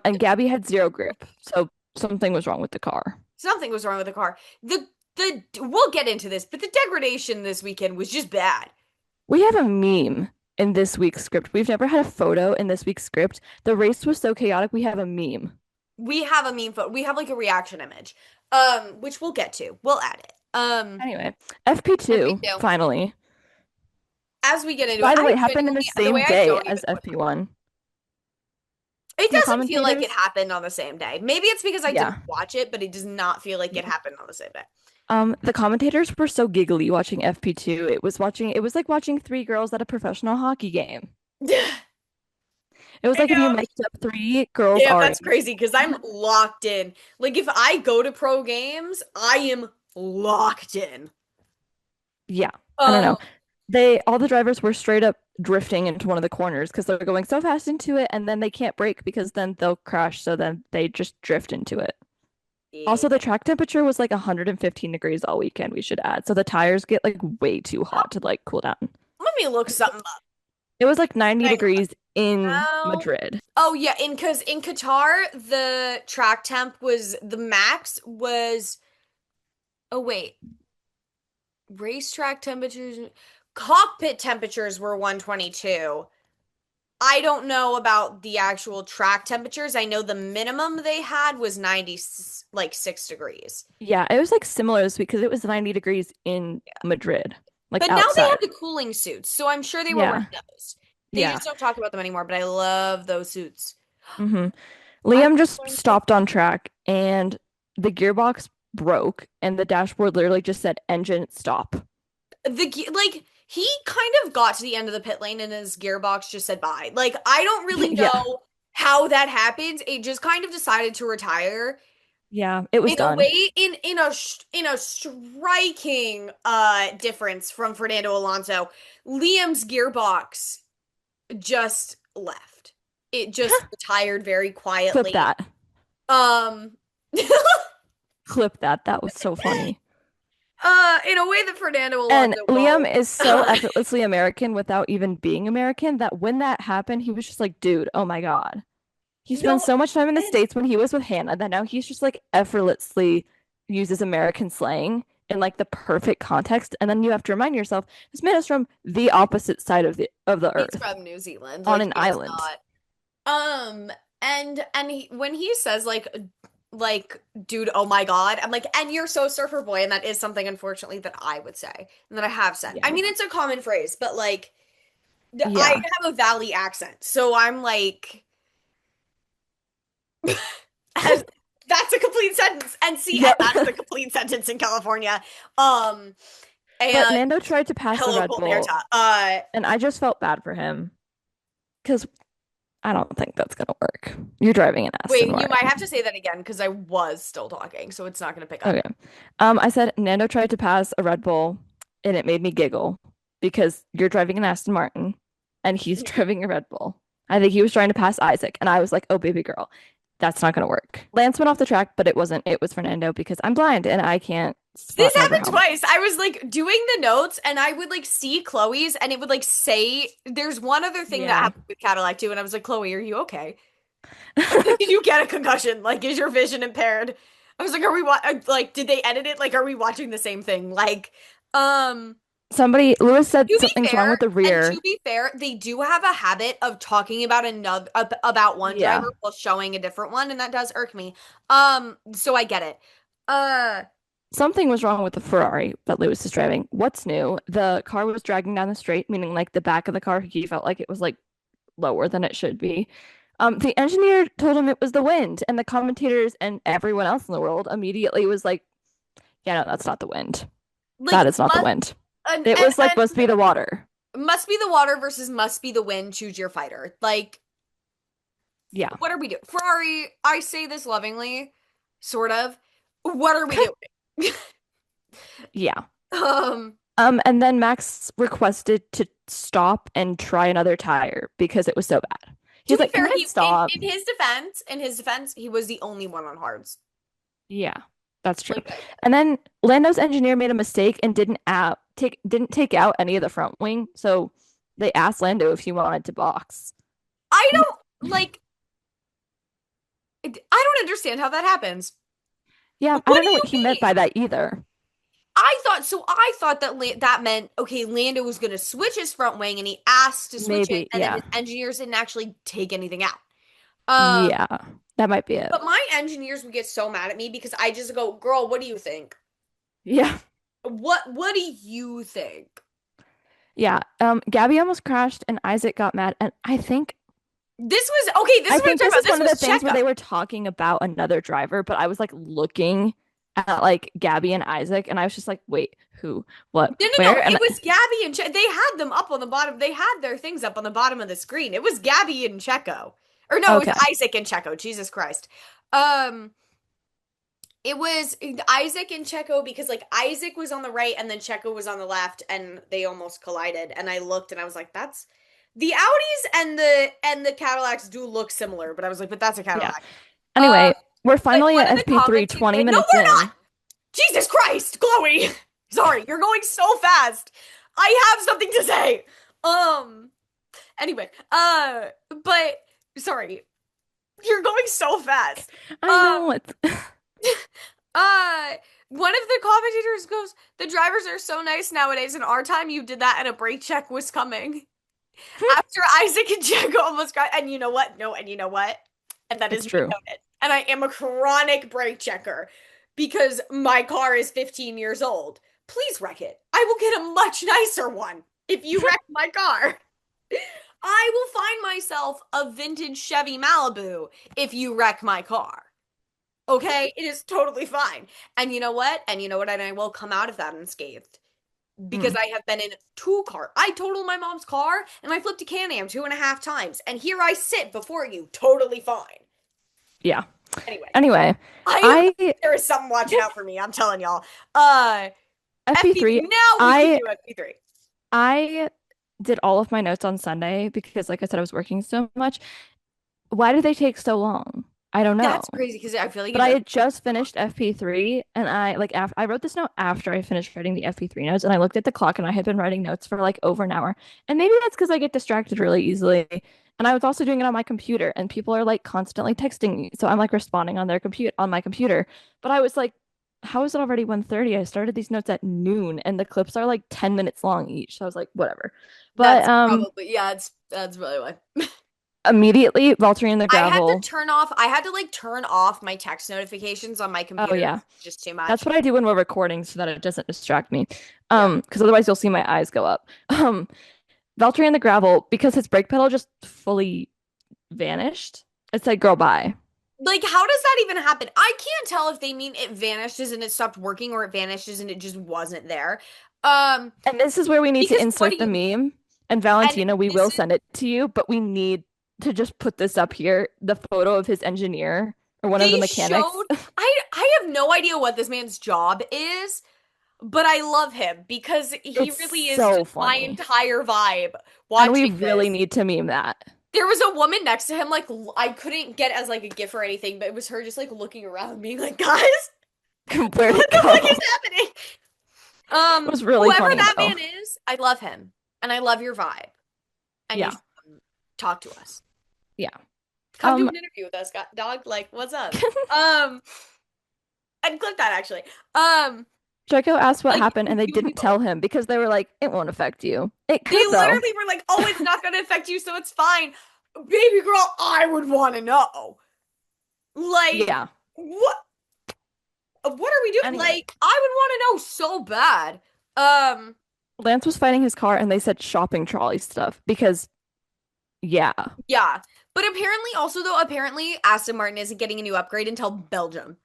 [SPEAKER 2] And Gabby had zero grip, so something was wrong with the car.
[SPEAKER 1] Something was wrong with the car. The we'll get into this, but the degradation this weekend was just bad.
[SPEAKER 2] We have a meme in this week's script. We've never had a photo in this week's script. The race was so chaotic, we have a meme.
[SPEAKER 1] We have a meme photo. We have like a reaction image. Which we'll get to. We'll add it.
[SPEAKER 2] Anyway, FP2,
[SPEAKER 1] FP2.
[SPEAKER 2] finally.
[SPEAKER 1] As we get into it,
[SPEAKER 2] By the way,
[SPEAKER 1] I
[SPEAKER 2] it happened in the
[SPEAKER 1] genuinely the
[SPEAKER 2] same
[SPEAKER 1] way I
[SPEAKER 2] day
[SPEAKER 1] don't even
[SPEAKER 2] as FP1.
[SPEAKER 1] it
[SPEAKER 2] The
[SPEAKER 1] doesn't feel like it
[SPEAKER 2] commentators,
[SPEAKER 1] happened on the same day. Maybe it's because I didn't
[SPEAKER 2] yeah.
[SPEAKER 1] watch it, but it does not feel like it happened on the same
[SPEAKER 2] The commentators were so giggly watching FP2. It was like watching three girls at a professional hockey game.
[SPEAKER 1] day.
[SPEAKER 2] It was
[SPEAKER 1] I
[SPEAKER 2] like if you
[SPEAKER 1] know.
[SPEAKER 2] mixed up three girls
[SPEAKER 1] Yeah,
[SPEAKER 2] our
[SPEAKER 1] that's
[SPEAKER 2] age.
[SPEAKER 1] crazy because I'm locked in. Like if I go to pro games, I am locked in.
[SPEAKER 2] Yeah, I don't
[SPEAKER 1] Um,
[SPEAKER 2] know. All the drivers were straight up drifting into one of the corners because they're going so fast into it and then they can't brake because then they'll crash. So then they just drift into it. Also, the track temperature was like 115 degrees all weekend, we should add. So the tires get like way too hot to like cool down.
[SPEAKER 1] Let me look something up.
[SPEAKER 2] It was like 90
[SPEAKER 1] Hang on.
[SPEAKER 2] degrees in
[SPEAKER 1] Now,
[SPEAKER 2] Madrid.
[SPEAKER 1] oh yeah, in because in Qatar the track temp was the max was. Oh wait, racetrack temperatures, cockpit temperatures were 122. I don't know about the actual track temperatures. I know the minimum they had was 90, like 6 degrees.
[SPEAKER 2] Yeah, it was like similar this week because it was 90 degrees in Madrid, like
[SPEAKER 1] But now they have
[SPEAKER 2] outside.
[SPEAKER 1] the cooling suits, so I'm sure they were wearing
[SPEAKER 2] Yeah,
[SPEAKER 1] those. They
[SPEAKER 2] yeah.
[SPEAKER 1] just don't talk about them anymore, but I love those suits.
[SPEAKER 2] hmm
[SPEAKER 1] I'm
[SPEAKER 2] Liam just
[SPEAKER 1] going to
[SPEAKER 2] stopped on track and the gearbox broke and the dashboard literally just said engine stop.
[SPEAKER 1] like he kind of got to the end of the pit lane and his gearbox just said bye. Like I don't really
[SPEAKER 2] Yeah,
[SPEAKER 1] know how that happens. It just kind of decided to retire
[SPEAKER 2] yeah, it was
[SPEAKER 1] in a
[SPEAKER 2] done.
[SPEAKER 1] way in a striking difference from Fernando Alonso. Liam's gearbox just left. It just retired very
[SPEAKER 2] Clip
[SPEAKER 1] quietly.
[SPEAKER 2] that.
[SPEAKER 1] Um
[SPEAKER 2] Clip that. That was so funny.
[SPEAKER 1] in a way that Fernando
[SPEAKER 2] And
[SPEAKER 1] Alonso
[SPEAKER 2] Liam
[SPEAKER 1] won't.
[SPEAKER 2] is so effortlessly American without even being American that when that happened, he was just like, dude, oh my God. He spent
[SPEAKER 1] No,
[SPEAKER 2] so much time in the
[SPEAKER 1] and
[SPEAKER 2] States when he was with Hannah that now he's just like effortlessly uses American slang in like the perfect context. And then you have to remind yourself, this man is from the opposite side of the
[SPEAKER 1] he's
[SPEAKER 2] earth
[SPEAKER 1] from New Zealand.
[SPEAKER 2] on
[SPEAKER 1] Like
[SPEAKER 2] an
[SPEAKER 1] he is
[SPEAKER 2] island.
[SPEAKER 1] not. And when he says like dude, oh my God, I'm like, and you're so surfer boy, and that is something unfortunately that I would say and that I have said. I
[SPEAKER 2] Yeah.
[SPEAKER 1] mean, it's a common phrase, but like I
[SPEAKER 2] Yeah.
[SPEAKER 1] have a valley accent, so I'm like, as that's a complete sentence, and see, and
[SPEAKER 2] Yep.
[SPEAKER 1] that's the complete sentence in California. Um,
[SPEAKER 2] But
[SPEAKER 1] and
[SPEAKER 2] Nando tried to pass the
[SPEAKER 1] hello,
[SPEAKER 2] Red
[SPEAKER 1] Colt
[SPEAKER 2] Bull,
[SPEAKER 1] Merta.
[SPEAKER 2] and I just felt bad for him because I don't think that's gonna work. You're driving an Aston
[SPEAKER 1] Wait, you might have
[SPEAKER 2] Martin.
[SPEAKER 1] to say that again because I was still talking, so it's not going to pick up.
[SPEAKER 2] Okay. I said Nando tried to pass a Red Bull and it made me giggle because you're driving an Aston Martin and he's driving a Red Bull. I think he was trying to pass Isaac and I was like, oh, baby girl, that's not going to work. Lance went off the track, but it wasn't. It was Fernando because I'm blind and I can't
[SPEAKER 1] This
[SPEAKER 2] spot driver
[SPEAKER 1] happened
[SPEAKER 2] helmets.
[SPEAKER 1] twice. I was like doing the notes and I would like see Chloe's and it would like say there's one other thing that
[SPEAKER 2] Yeah.
[SPEAKER 1] happened with Cadillac too and I was like, Chloe, are you okay? Did you get a concussion? Like, is your vision impaired? I was like, are we like did they edit it? Like, are we watching the same thing? Like, um,
[SPEAKER 2] Somebody, Lewis said
[SPEAKER 1] to be
[SPEAKER 2] something's wrong with
[SPEAKER 1] fair,
[SPEAKER 2] the
[SPEAKER 1] and
[SPEAKER 2] rear.
[SPEAKER 1] to be fair, they do have a habit of talking about another about one
[SPEAKER 2] Yeah.
[SPEAKER 1] driver while showing a different one, and that does irk me. So I get it. Uh,
[SPEAKER 2] Something was wrong with the Ferrari that Lewis is driving. What's new? The car was dragging down the straight, meaning like the back of the car, he felt like it was like lower than it should be. The engineer told him it was the wind, and the commentators and everyone else in the world immediately was like, "Yeah, no, that's not the wind.
[SPEAKER 1] like
[SPEAKER 2] That is not the
[SPEAKER 1] must
[SPEAKER 2] wind." It was like
[SPEAKER 1] and
[SPEAKER 2] must be the water.
[SPEAKER 1] must be the water versus must be the wind. Choose your fighter. Like,
[SPEAKER 2] Yeah,
[SPEAKER 1] what are we doing? Ferrari, I say this lovingly, sort of. What are we doing?
[SPEAKER 2] yeah.
[SPEAKER 1] Um,
[SPEAKER 2] And then Max requested to stop and try another tire because it was so bad. He
[SPEAKER 1] to
[SPEAKER 2] was
[SPEAKER 1] be
[SPEAKER 2] like, "Can
[SPEAKER 1] fair,
[SPEAKER 2] we stop?"
[SPEAKER 1] in his defense, he was the only one on hards.
[SPEAKER 2] Yeah, that's true.
[SPEAKER 1] Like I get it.
[SPEAKER 2] And then Lando's engineer made a mistake and didn't take out any of the front wing. So they asked Lando if he wanted to box.
[SPEAKER 1] I don't like. I don't understand how that happens.
[SPEAKER 2] Yeah,
[SPEAKER 1] What
[SPEAKER 2] I
[SPEAKER 1] do
[SPEAKER 2] don't know
[SPEAKER 1] you
[SPEAKER 2] what he meant by
[SPEAKER 1] mean?
[SPEAKER 2] that either.
[SPEAKER 1] I thought that that meant okay, Lando was going to switch his front wing and he asked to switch it
[SPEAKER 2] Maybe,
[SPEAKER 1] and then
[SPEAKER 2] yeah.
[SPEAKER 1] his engineers didn't actually take anything out. Um
[SPEAKER 2] Yeah, that might be it.
[SPEAKER 1] but my engineers would get so mad at me because I just go, "Girl, what do you think?
[SPEAKER 2] Yeah.
[SPEAKER 1] What do you think?"
[SPEAKER 2] Yeah. Gabby almost crashed and Isaac got mad. And
[SPEAKER 1] This was okay, this
[SPEAKER 2] I
[SPEAKER 1] is what I'm
[SPEAKER 2] think
[SPEAKER 1] talking
[SPEAKER 2] this
[SPEAKER 1] about.
[SPEAKER 2] is
[SPEAKER 1] This
[SPEAKER 2] one of the
[SPEAKER 1] was
[SPEAKER 2] things where
[SPEAKER 1] Checo.
[SPEAKER 2] they were talking about another driver, but I was like looking at like Gabby and Isaac and I was just like, wait, who, what,
[SPEAKER 1] No.
[SPEAKER 2] where?
[SPEAKER 1] It
[SPEAKER 2] And
[SPEAKER 1] was Gabby and They had them up on the bottom. They had their things up on the bottom of the screen. It was Gabby and Checo. Or no, it was
[SPEAKER 2] okay.
[SPEAKER 1] Isaac and Checo. Jesus Christ. Um, it was Isaac and Checo because like Isaac was on the right and then Checo was on the left and they almost collided. And I looked and I was like, that's the Audis and the Cadillacs do look similar, but I was like, but that's a
[SPEAKER 2] Yeah.
[SPEAKER 1] Cadillac. Uh,
[SPEAKER 2] Anyway, We're
[SPEAKER 1] But
[SPEAKER 2] finally
[SPEAKER 1] one
[SPEAKER 2] at
[SPEAKER 1] of the
[SPEAKER 2] FP3,
[SPEAKER 1] comments he
[SPEAKER 2] 20
[SPEAKER 1] made, no,
[SPEAKER 2] minutes
[SPEAKER 1] we're not.
[SPEAKER 2] in.
[SPEAKER 1] Jesus Christ, Chloe. Sorry, you're going so fast. I have something to say. Um, anyway, but sorry, you're going so fast.
[SPEAKER 2] I
[SPEAKER 1] Um,
[SPEAKER 2] know it's
[SPEAKER 1] uh, one of the commentators goes, "The drivers are so nice nowadays. In our time, you did that and a brake check was coming." After Isaac and Jack almost got, and you know what? No, and you know what? And that is
[SPEAKER 2] it's
[SPEAKER 1] me
[SPEAKER 2] true.
[SPEAKER 1] noted. And I am a chronic brake checker because my car is 15 years old. Please wreck it. I will get a much nicer one if you wreck my car. I will find myself a vintage Chevy Malibu if you wreck my car. Okay? It is totally fine. And you know what? And you know what? And I will come out of that unscathed because
[SPEAKER 2] Mm,
[SPEAKER 1] I have been in two car. I totaled my mom's car and I flipped a Can-Am 2.5 times. And here I sit before you, totally fine.
[SPEAKER 2] yeah.
[SPEAKER 1] Anyway,
[SPEAKER 2] Anyway,
[SPEAKER 1] I
[SPEAKER 2] I
[SPEAKER 1] there is something watching out for me. I'm telling y'all. Uh,
[SPEAKER 2] FP3,
[SPEAKER 1] FP3. Now we can
[SPEAKER 2] I
[SPEAKER 1] do FP3.
[SPEAKER 2] I did all of my notes on Sunday because like I said I was working so much. Why do they take so long? I don't know.
[SPEAKER 1] That's crazy because I feel like
[SPEAKER 2] But
[SPEAKER 1] it
[SPEAKER 2] I
[SPEAKER 1] does.
[SPEAKER 2] had just finished FP3 and I like after I wrote this note after I finished writing the FP3 notes and I looked at the clock and I had been writing notes for like over an hour. And maybe that's because I get distracted really easily. And I was also doing it on my computer and people are like constantly texting me. So I'm like responding on their compute on my computer. But I was like, how is it already 1:30? I started these notes at noon and the clips are like 10 minutes long each. So I was like, whatever. But
[SPEAKER 1] That's probably yeah. It's that's really why.
[SPEAKER 2] immediately Valtteri in the gravel.
[SPEAKER 1] I had to like turn off my text notifications on my
[SPEAKER 2] Oh
[SPEAKER 1] computer.
[SPEAKER 2] yeah.
[SPEAKER 1] It's just too
[SPEAKER 2] That's
[SPEAKER 1] much.
[SPEAKER 2] what I do when we're recording so that it doesn't distract me.
[SPEAKER 1] Yeah.
[SPEAKER 2] Because otherwise you'll see my eyes go up. Valtteri in the gravel, because his brake pedal just fully vanished. It said girl bye.
[SPEAKER 1] Like, how does that even happen? I can't tell if they mean it vanishes and it stopped working or it vanishes and it just wasn't there. Um,
[SPEAKER 2] And this is where we need to
[SPEAKER 1] because what do
[SPEAKER 2] insert the
[SPEAKER 1] you
[SPEAKER 2] meme. And
[SPEAKER 1] and
[SPEAKER 2] Valentina, we
[SPEAKER 1] this
[SPEAKER 2] will
[SPEAKER 1] is
[SPEAKER 2] send it to you, but we need to just put this up here, the photo of his engineer or one of the
[SPEAKER 1] they
[SPEAKER 2] mechanics.
[SPEAKER 1] showed I have no idea what this man's job is, but I love him because he
[SPEAKER 2] It's
[SPEAKER 1] really is
[SPEAKER 2] so
[SPEAKER 1] just my
[SPEAKER 2] funny.
[SPEAKER 1] entire vibe
[SPEAKER 2] And we
[SPEAKER 1] watching
[SPEAKER 2] really
[SPEAKER 1] this.
[SPEAKER 2] need to meme that.
[SPEAKER 1] There was a woman next to him, like I couldn't get as like a gif or anything, but it was her just like looking around, being like, "Guys,
[SPEAKER 2] Where'd
[SPEAKER 1] what
[SPEAKER 2] it
[SPEAKER 1] the
[SPEAKER 2] go?
[SPEAKER 1] fuck is happening?"
[SPEAKER 2] It was really
[SPEAKER 1] Whoever
[SPEAKER 2] funny
[SPEAKER 1] that
[SPEAKER 2] though.
[SPEAKER 1] man is, I love him, and I love your vibe, and you
[SPEAKER 2] Yeah.
[SPEAKER 1] should talk to us.
[SPEAKER 2] Yeah.
[SPEAKER 1] Come do
[SPEAKER 2] Um,
[SPEAKER 1] an interview with us, dog. Like, what's up? Um, I'd clip that actually.
[SPEAKER 2] Draco asked what
[SPEAKER 1] Like
[SPEAKER 2] happened and they
[SPEAKER 1] you
[SPEAKER 2] didn't tell him because they were like, it won't affect you. It
[SPEAKER 1] They
[SPEAKER 2] could though.
[SPEAKER 1] literally were like, "Oh, it's not gonna affect you, so it's fine." Baby girl, I would want to know. Like,
[SPEAKER 2] Yeah.
[SPEAKER 1] what? What are we doing?
[SPEAKER 2] Anyway,
[SPEAKER 1] Like, I would want to know so bad. Um,
[SPEAKER 2] Lance was fighting his car and they said shopping trolley stuff because, yeah.
[SPEAKER 1] yeah. But apparently, also though, apparently Aston Martin isn't getting a new upgrade until Belgium.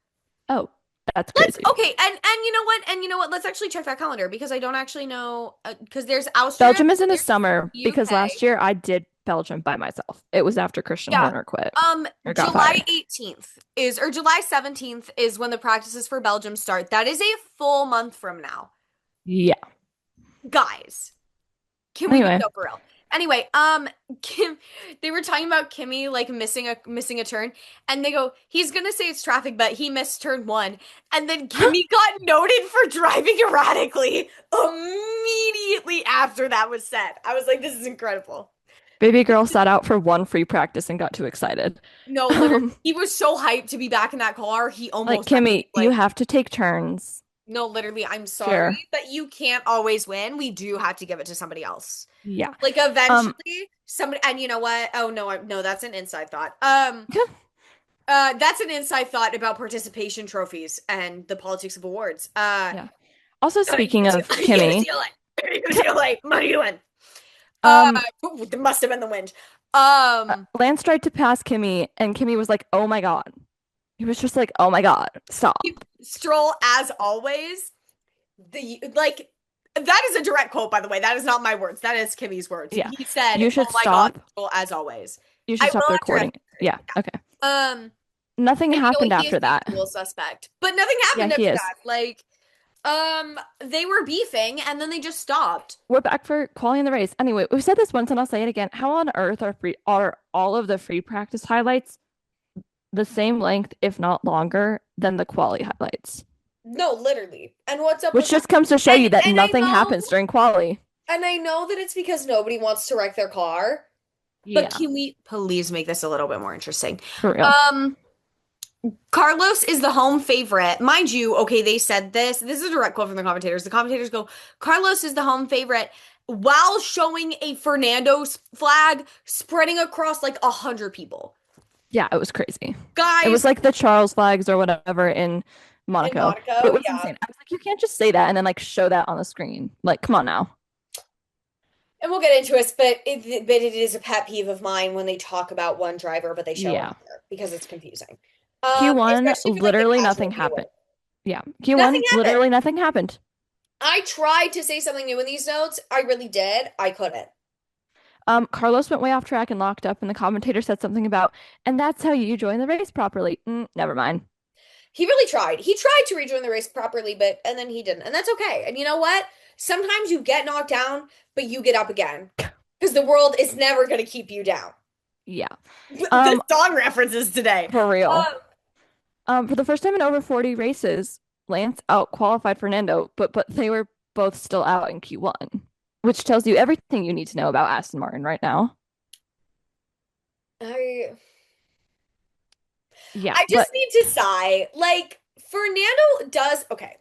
[SPEAKER 2] Oh, that's
[SPEAKER 1] Let's
[SPEAKER 2] crazy.
[SPEAKER 1] okay, and you know what? And you know what? Let's actually check that calendar because I don't actually know because there's Austria,
[SPEAKER 2] Belgium is in the
[SPEAKER 1] there's
[SPEAKER 2] summer because
[SPEAKER 1] UK.
[SPEAKER 2] last year I did Belgium by myself. It was after Christian
[SPEAKER 1] Yeah.
[SPEAKER 2] Horner quit or got
[SPEAKER 1] July
[SPEAKER 2] fired.
[SPEAKER 1] 18th is or July 17th is when the practices for Belgium start. That is a full month from now.
[SPEAKER 2] Yeah.
[SPEAKER 1] Guys, can we be
[SPEAKER 2] Anyway,
[SPEAKER 1] so for real? Anyway, Kim, they were talking about Kimmy like missing a turn, and they go, he's gonna say it's traffic, but he missed turn one, and then Kimmy got noted for driving erratically immediately after that was said. I was like, this is incredible.
[SPEAKER 2] baby girl sat out for one free practice and got too excited.
[SPEAKER 1] No, literally,
[SPEAKER 2] Um,
[SPEAKER 1] he was so hyped to be back in that car. He
[SPEAKER 2] like,
[SPEAKER 1] almost
[SPEAKER 2] Kimmy, you
[SPEAKER 1] like,
[SPEAKER 2] have to take turns.
[SPEAKER 1] no, literally, I'm sorry,
[SPEAKER 2] Sure.
[SPEAKER 1] but you can't always win. We do have to give it to somebody else.
[SPEAKER 2] Yeah.
[SPEAKER 1] Like
[SPEAKER 2] Um,
[SPEAKER 1] eventually, somebody, and you know what? Oh no, no, that's an inside thought. That's an inside thought about participation trophies and the politics of awards.
[SPEAKER 2] yeah. Also, speaking of Kimmy,
[SPEAKER 1] UCLA, UCLA, what are you doing?
[SPEAKER 2] um,
[SPEAKER 1] It must have been the wind. Um,
[SPEAKER 2] Lance tried to pass Kimmy, and Kimmy was like, "Oh my God." He was just like, "Oh my God, stop."
[SPEAKER 1] Stroll as always. The like that is a direct quote, by the way. That is not my words. That is Kimmy's words.
[SPEAKER 2] Yeah.
[SPEAKER 1] He said,
[SPEAKER 2] You
[SPEAKER 1] "Oh
[SPEAKER 2] should
[SPEAKER 1] my God,
[SPEAKER 2] stop.
[SPEAKER 1] Stroll as always."
[SPEAKER 2] You
[SPEAKER 1] I
[SPEAKER 2] should stop
[SPEAKER 1] will
[SPEAKER 2] the
[SPEAKER 1] after
[SPEAKER 2] recording. Yeah.
[SPEAKER 1] FP3.
[SPEAKER 2] Okay.
[SPEAKER 1] Um,
[SPEAKER 2] Nothing
[SPEAKER 1] and you know what?
[SPEAKER 2] happened
[SPEAKER 1] He is
[SPEAKER 2] after
[SPEAKER 1] the
[SPEAKER 2] that.
[SPEAKER 1] usual suspect, but nothing
[SPEAKER 2] Yeah,
[SPEAKER 1] happened
[SPEAKER 2] he
[SPEAKER 1] after
[SPEAKER 2] is.
[SPEAKER 1] that. Like, they were beefing and then they just stopped.
[SPEAKER 2] We're back for quality in the race. Anyway, we've said this once and I'll say it again. How on earth are all of the free practice highlights the same length, if not longer, than the quali highlights,
[SPEAKER 1] No, literally. And what's up
[SPEAKER 2] which
[SPEAKER 1] with that?
[SPEAKER 2] just comes to show
[SPEAKER 1] And
[SPEAKER 2] you that
[SPEAKER 1] and I
[SPEAKER 2] nothing happens
[SPEAKER 1] know
[SPEAKER 2] during quali.
[SPEAKER 1] and I know that it's because nobody wants to wreck their car, but
[SPEAKER 2] Yeah,
[SPEAKER 1] can we please make this a little bit more interesting?
[SPEAKER 2] for real.
[SPEAKER 1] Um, Carlos is the home favorite. Mind you, okay, they said this. This is a direct quote from the commentators. The commentators go, Carlos is the home favorite while showing a Fernando's flag spreading across like 100 people.
[SPEAKER 2] Yeah, it was crazy. It was
[SPEAKER 1] Guys,
[SPEAKER 2] like the Charles flags or whatever in
[SPEAKER 1] in
[SPEAKER 2] Monaco, but it
[SPEAKER 1] Monaco,
[SPEAKER 2] was
[SPEAKER 1] yeah.
[SPEAKER 2] insane. I was like, you can't just say that and then like show that on the screen. Like, come on now.
[SPEAKER 1] And we'll get into it, but it is a pet peeve of mine when they talk about one driver, but they show
[SPEAKER 2] Yeah.
[SPEAKER 1] another because it's confusing.
[SPEAKER 2] Q1,
[SPEAKER 1] Especially for like the
[SPEAKER 2] literally
[SPEAKER 1] casual
[SPEAKER 2] nothing
[SPEAKER 1] viewer.
[SPEAKER 2] happened. Yeah.
[SPEAKER 1] Nothing
[SPEAKER 2] Q1,
[SPEAKER 1] happened.
[SPEAKER 2] literally nothing happened.
[SPEAKER 1] I tried to say something new in these notes. I really did. I couldn't.
[SPEAKER 2] Carlos went way off track and locked up, and the commentator said something about, and that's how you join the race properly. Never mind.
[SPEAKER 1] He really tried. He tried to rejoin the race properly, but and then he didn't. And that's okay. And you know what? Sometimes you get knocked down, but you get up again. Because the world is never going to keep you down.
[SPEAKER 2] Yeah.
[SPEAKER 1] The
[SPEAKER 2] Um,
[SPEAKER 1] song references today.
[SPEAKER 2] for real.
[SPEAKER 1] Um,
[SPEAKER 2] For the first time in over 40 races, Lance out qualified Fernando, but they were both still out in Q1, which tells you everything you need to know about Aston Martin right now.
[SPEAKER 1] I
[SPEAKER 2] Yeah,
[SPEAKER 1] I just
[SPEAKER 2] but
[SPEAKER 1] need to sigh. Like Fernando does okay.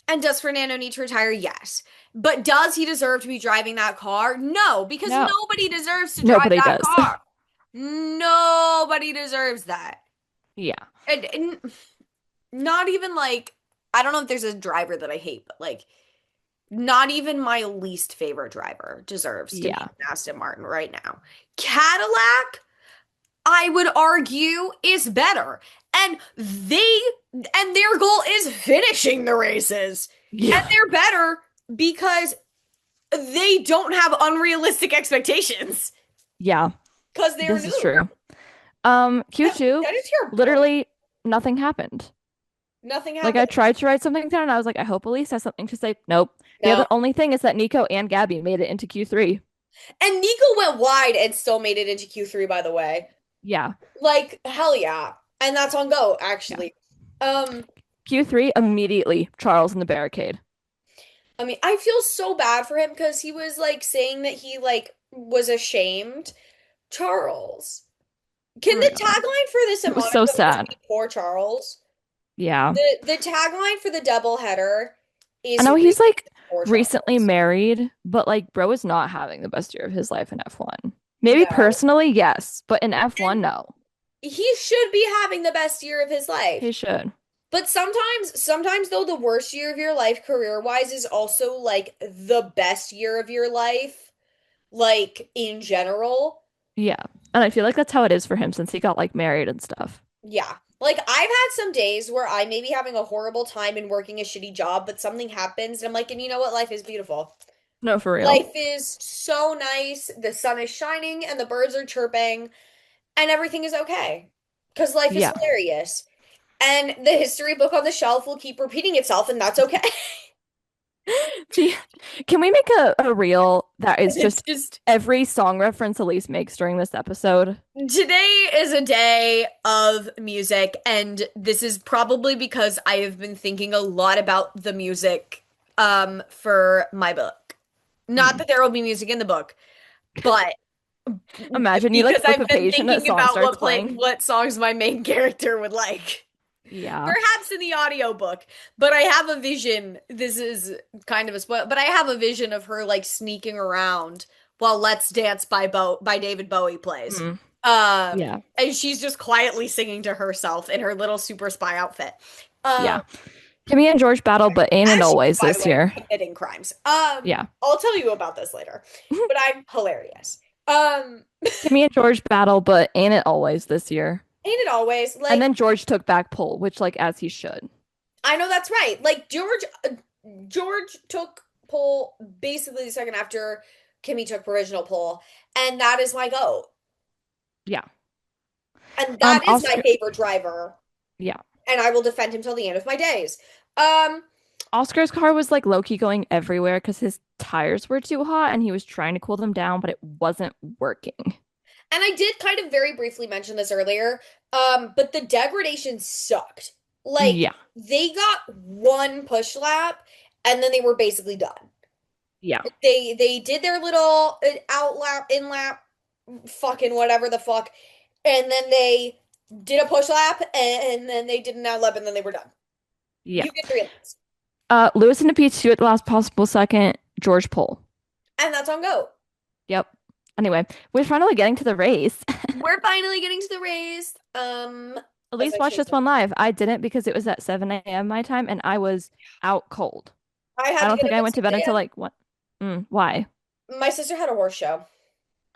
[SPEAKER 1] And does Fernando need to retire? Yes. But does he deserve to be driving that car? No, because
[SPEAKER 2] no,
[SPEAKER 1] nobody deserves to drive
[SPEAKER 2] nobody
[SPEAKER 1] that
[SPEAKER 2] does.
[SPEAKER 1] car. Nobody deserves that.
[SPEAKER 2] Yeah,
[SPEAKER 1] And not even like I don't know if there's a driver that I hate, but like not even my least favorite driver deserves to be
[SPEAKER 2] yeah,
[SPEAKER 1] in Aston Martin right now. Cadillac, I would argue, is better. And their goal is finishing the races. And
[SPEAKER 2] yeah,
[SPEAKER 1] they're better because they don't have unrealistic expectations
[SPEAKER 2] yeah.
[SPEAKER 1] because they're
[SPEAKER 2] This is
[SPEAKER 1] new.
[SPEAKER 2] true. Q2,
[SPEAKER 1] I just hear a bird.
[SPEAKER 2] literally nothing happened.
[SPEAKER 1] Nothing
[SPEAKER 2] Like I
[SPEAKER 1] happened.
[SPEAKER 2] tried to write something down and I was like, I hope Elise has something to say. Nope. The
[SPEAKER 1] No.
[SPEAKER 2] other only thing is that Nico and Gabby made it into Q3.
[SPEAKER 1] And Nico went wide and still made it into Q3, by the way.
[SPEAKER 2] Yeah,
[SPEAKER 1] Like, hell yeah. And that's on go,
[SPEAKER 2] yeah.
[SPEAKER 1] actually. Um,
[SPEAKER 2] Q3 immediately Charles in the barricade.
[SPEAKER 1] I mean, I feel so bad for him because he was like saying that he like was ashamed. Charles. Can
[SPEAKER 2] For
[SPEAKER 1] the
[SPEAKER 2] real.
[SPEAKER 1] tagline for this in
[SPEAKER 2] It was so
[SPEAKER 1] Monaco just
[SPEAKER 2] sad.
[SPEAKER 1] be poor Charles?
[SPEAKER 2] Yeah.
[SPEAKER 1] The tagline for the double header
[SPEAKER 2] I
[SPEAKER 1] is
[SPEAKER 2] know
[SPEAKER 1] really
[SPEAKER 2] he's like
[SPEAKER 1] poor
[SPEAKER 2] recently
[SPEAKER 1] Charles.
[SPEAKER 2] married, but like bro is not having the best year of his life in F1. Maybe
[SPEAKER 1] No.
[SPEAKER 2] personally, yes, but in
[SPEAKER 1] And
[SPEAKER 2] F1, no.
[SPEAKER 1] he should be having the best year of his life.
[SPEAKER 2] He should.
[SPEAKER 1] But sometimes though, the worst year of your life career-wise is also like the best year of your life, like in general.
[SPEAKER 2] Yeah. And I feel like that's how it is for him since he got like married and stuff.
[SPEAKER 1] Yeah. Like I've had some days where I may be having a horrible time and working a shitty job, but something happens and I'm like, and you know what? Life is beautiful.
[SPEAKER 2] No, for real.
[SPEAKER 1] Life is so nice. The sun is shining and the birds are chirping and everything is okay. Because life is
[SPEAKER 2] Yeah.
[SPEAKER 1] hilarious. And the history book on the shelf will keep repeating itself, and that's okay.
[SPEAKER 2] Gee, can we make a reel that is
[SPEAKER 1] It's
[SPEAKER 2] just
[SPEAKER 1] just
[SPEAKER 2] every song reference Elise makes during this episode?
[SPEAKER 1] today is a day of music, and this is probably because I have been thinking a lot about the music for my book. Not
[SPEAKER 2] Mm.
[SPEAKER 1] that there will be music in the book, but
[SPEAKER 2] Imagine you like
[SPEAKER 1] because
[SPEAKER 2] flip
[SPEAKER 1] I've
[SPEAKER 2] a
[SPEAKER 1] been
[SPEAKER 2] page and a
[SPEAKER 1] thinking
[SPEAKER 2] song
[SPEAKER 1] about
[SPEAKER 2] starts playing.
[SPEAKER 1] what songs my main character would like.
[SPEAKER 2] Yeah.
[SPEAKER 1] Perhaps in the audiobook, but I have a vision. This is kind of a spoil, but I have a vision of her like sneaking around while Let's Dance by David Bowie plays.
[SPEAKER 2] Mm.
[SPEAKER 1] Um,
[SPEAKER 2] Yeah.
[SPEAKER 1] and she's just quietly singing to herself in her little super spy outfit.
[SPEAKER 2] Yeah.
[SPEAKER 1] Um,
[SPEAKER 2] Kimmy and George battle, but ain't it
[SPEAKER 1] as she's,
[SPEAKER 2] always
[SPEAKER 1] by the
[SPEAKER 2] this
[SPEAKER 1] way,
[SPEAKER 2] year?
[SPEAKER 1] committing crimes.
[SPEAKER 2] Yeah.
[SPEAKER 1] I'll tell you about this later, but I'm hilarious.
[SPEAKER 2] Kimmy and George battle, but ain't it always this year?
[SPEAKER 1] Ain't it always
[SPEAKER 2] And
[SPEAKER 1] like
[SPEAKER 2] then George took back pole, which like as he should.
[SPEAKER 1] I know that's right. Like George took pole basically the second after Kimmy took provisional pole, and that is my goat.
[SPEAKER 2] Yeah.
[SPEAKER 1] And that is my
[SPEAKER 2] Oscar.
[SPEAKER 1] favorite driver,
[SPEAKER 2] Yeah.
[SPEAKER 1] and I will defend him till the end of my days. Um,
[SPEAKER 2] Oscar's car was like low-key going everywhere because his tires were too hot and he was trying to cool them down, but it wasn't working.
[SPEAKER 1] and I did kind of very briefly mention this earlier, But the degradation sucked. Like
[SPEAKER 2] Yeah.
[SPEAKER 1] they got one push lap and then they were basically done.
[SPEAKER 2] Yeah.
[SPEAKER 1] They did their little out lap, in lap, fucking whatever the fuck, and then they did a push lap and then they did an out lap and then they were done.
[SPEAKER 2] Yeah.
[SPEAKER 1] You get 3 laps.
[SPEAKER 2] Lewis in the P2 at the last possible second, George pole.
[SPEAKER 1] And that's on go.
[SPEAKER 2] Yep. Anyway, we're finally getting to the race.
[SPEAKER 1] We're finally getting to the race. As
[SPEAKER 2] Elise
[SPEAKER 1] I
[SPEAKER 2] watched
[SPEAKER 1] say,
[SPEAKER 2] this one live. I didn't because it was at 7 a.m. my time and I was out cold.
[SPEAKER 1] I
[SPEAKER 2] I
[SPEAKER 1] had to
[SPEAKER 2] don't
[SPEAKER 1] get
[SPEAKER 2] think
[SPEAKER 1] up
[SPEAKER 2] I
[SPEAKER 1] at
[SPEAKER 2] went to
[SPEAKER 1] 6
[SPEAKER 2] bed until
[SPEAKER 1] a.m.
[SPEAKER 2] like what? Why?
[SPEAKER 1] My sister had a horse show.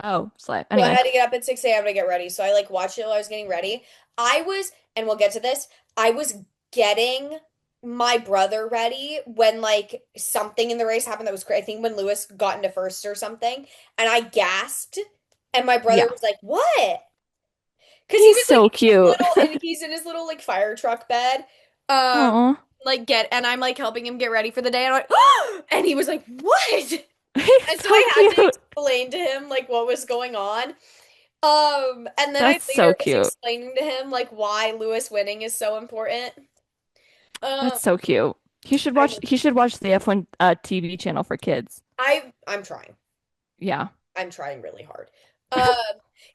[SPEAKER 2] Oh, slay.
[SPEAKER 1] So I
[SPEAKER 2] Anyway,
[SPEAKER 1] had to get up at 6 a.m. to get ready. So I like watched it while I was getting ready. I was, and we'll get to this, I was getting my brother ready when like something in the race happened that was crazy. I think when Lewis got into first or something, and I gasped, and my brother
[SPEAKER 2] yeah.
[SPEAKER 1] was like, "What?" Because he
[SPEAKER 2] He's
[SPEAKER 1] was like
[SPEAKER 2] so
[SPEAKER 1] in his
[SPEAKER 2] cute.
[SPEAKER 1] little, and he's in his little like fire truck bed.
[SPEAKER 2] Oh,
[SPEAKER 1] And I'm like helping him get ready for the day, and I'm like, and he was like, "What?"
[SPEAKER 2] he's
[SPEAKER 1] And so
[SPEAKER 2] so
[SPEAKER 1] I had to
[SPEAKER 2] cute.
[SPEAKER 1] explain to him like what was going on. And then I
[SPEAKER 2] That's
[SPEAKER 1] later
[SPEAKER 2] so
[SPEAKER 1] was
[SPEAKER 2] cute.
[SPEAKER 1] explaining to him like why Lewis winning is so important. Um,
[SPEAKER 2] That's so cute.
[SPEAKER 1] I
[SPEAKER 2] He should watch the F1 TV channel for kids.
[SPEAKER 1] I'm trying.
[SPEAKER 2] Yeah.
[SPEAKER 1] I'm trying really hard. Um,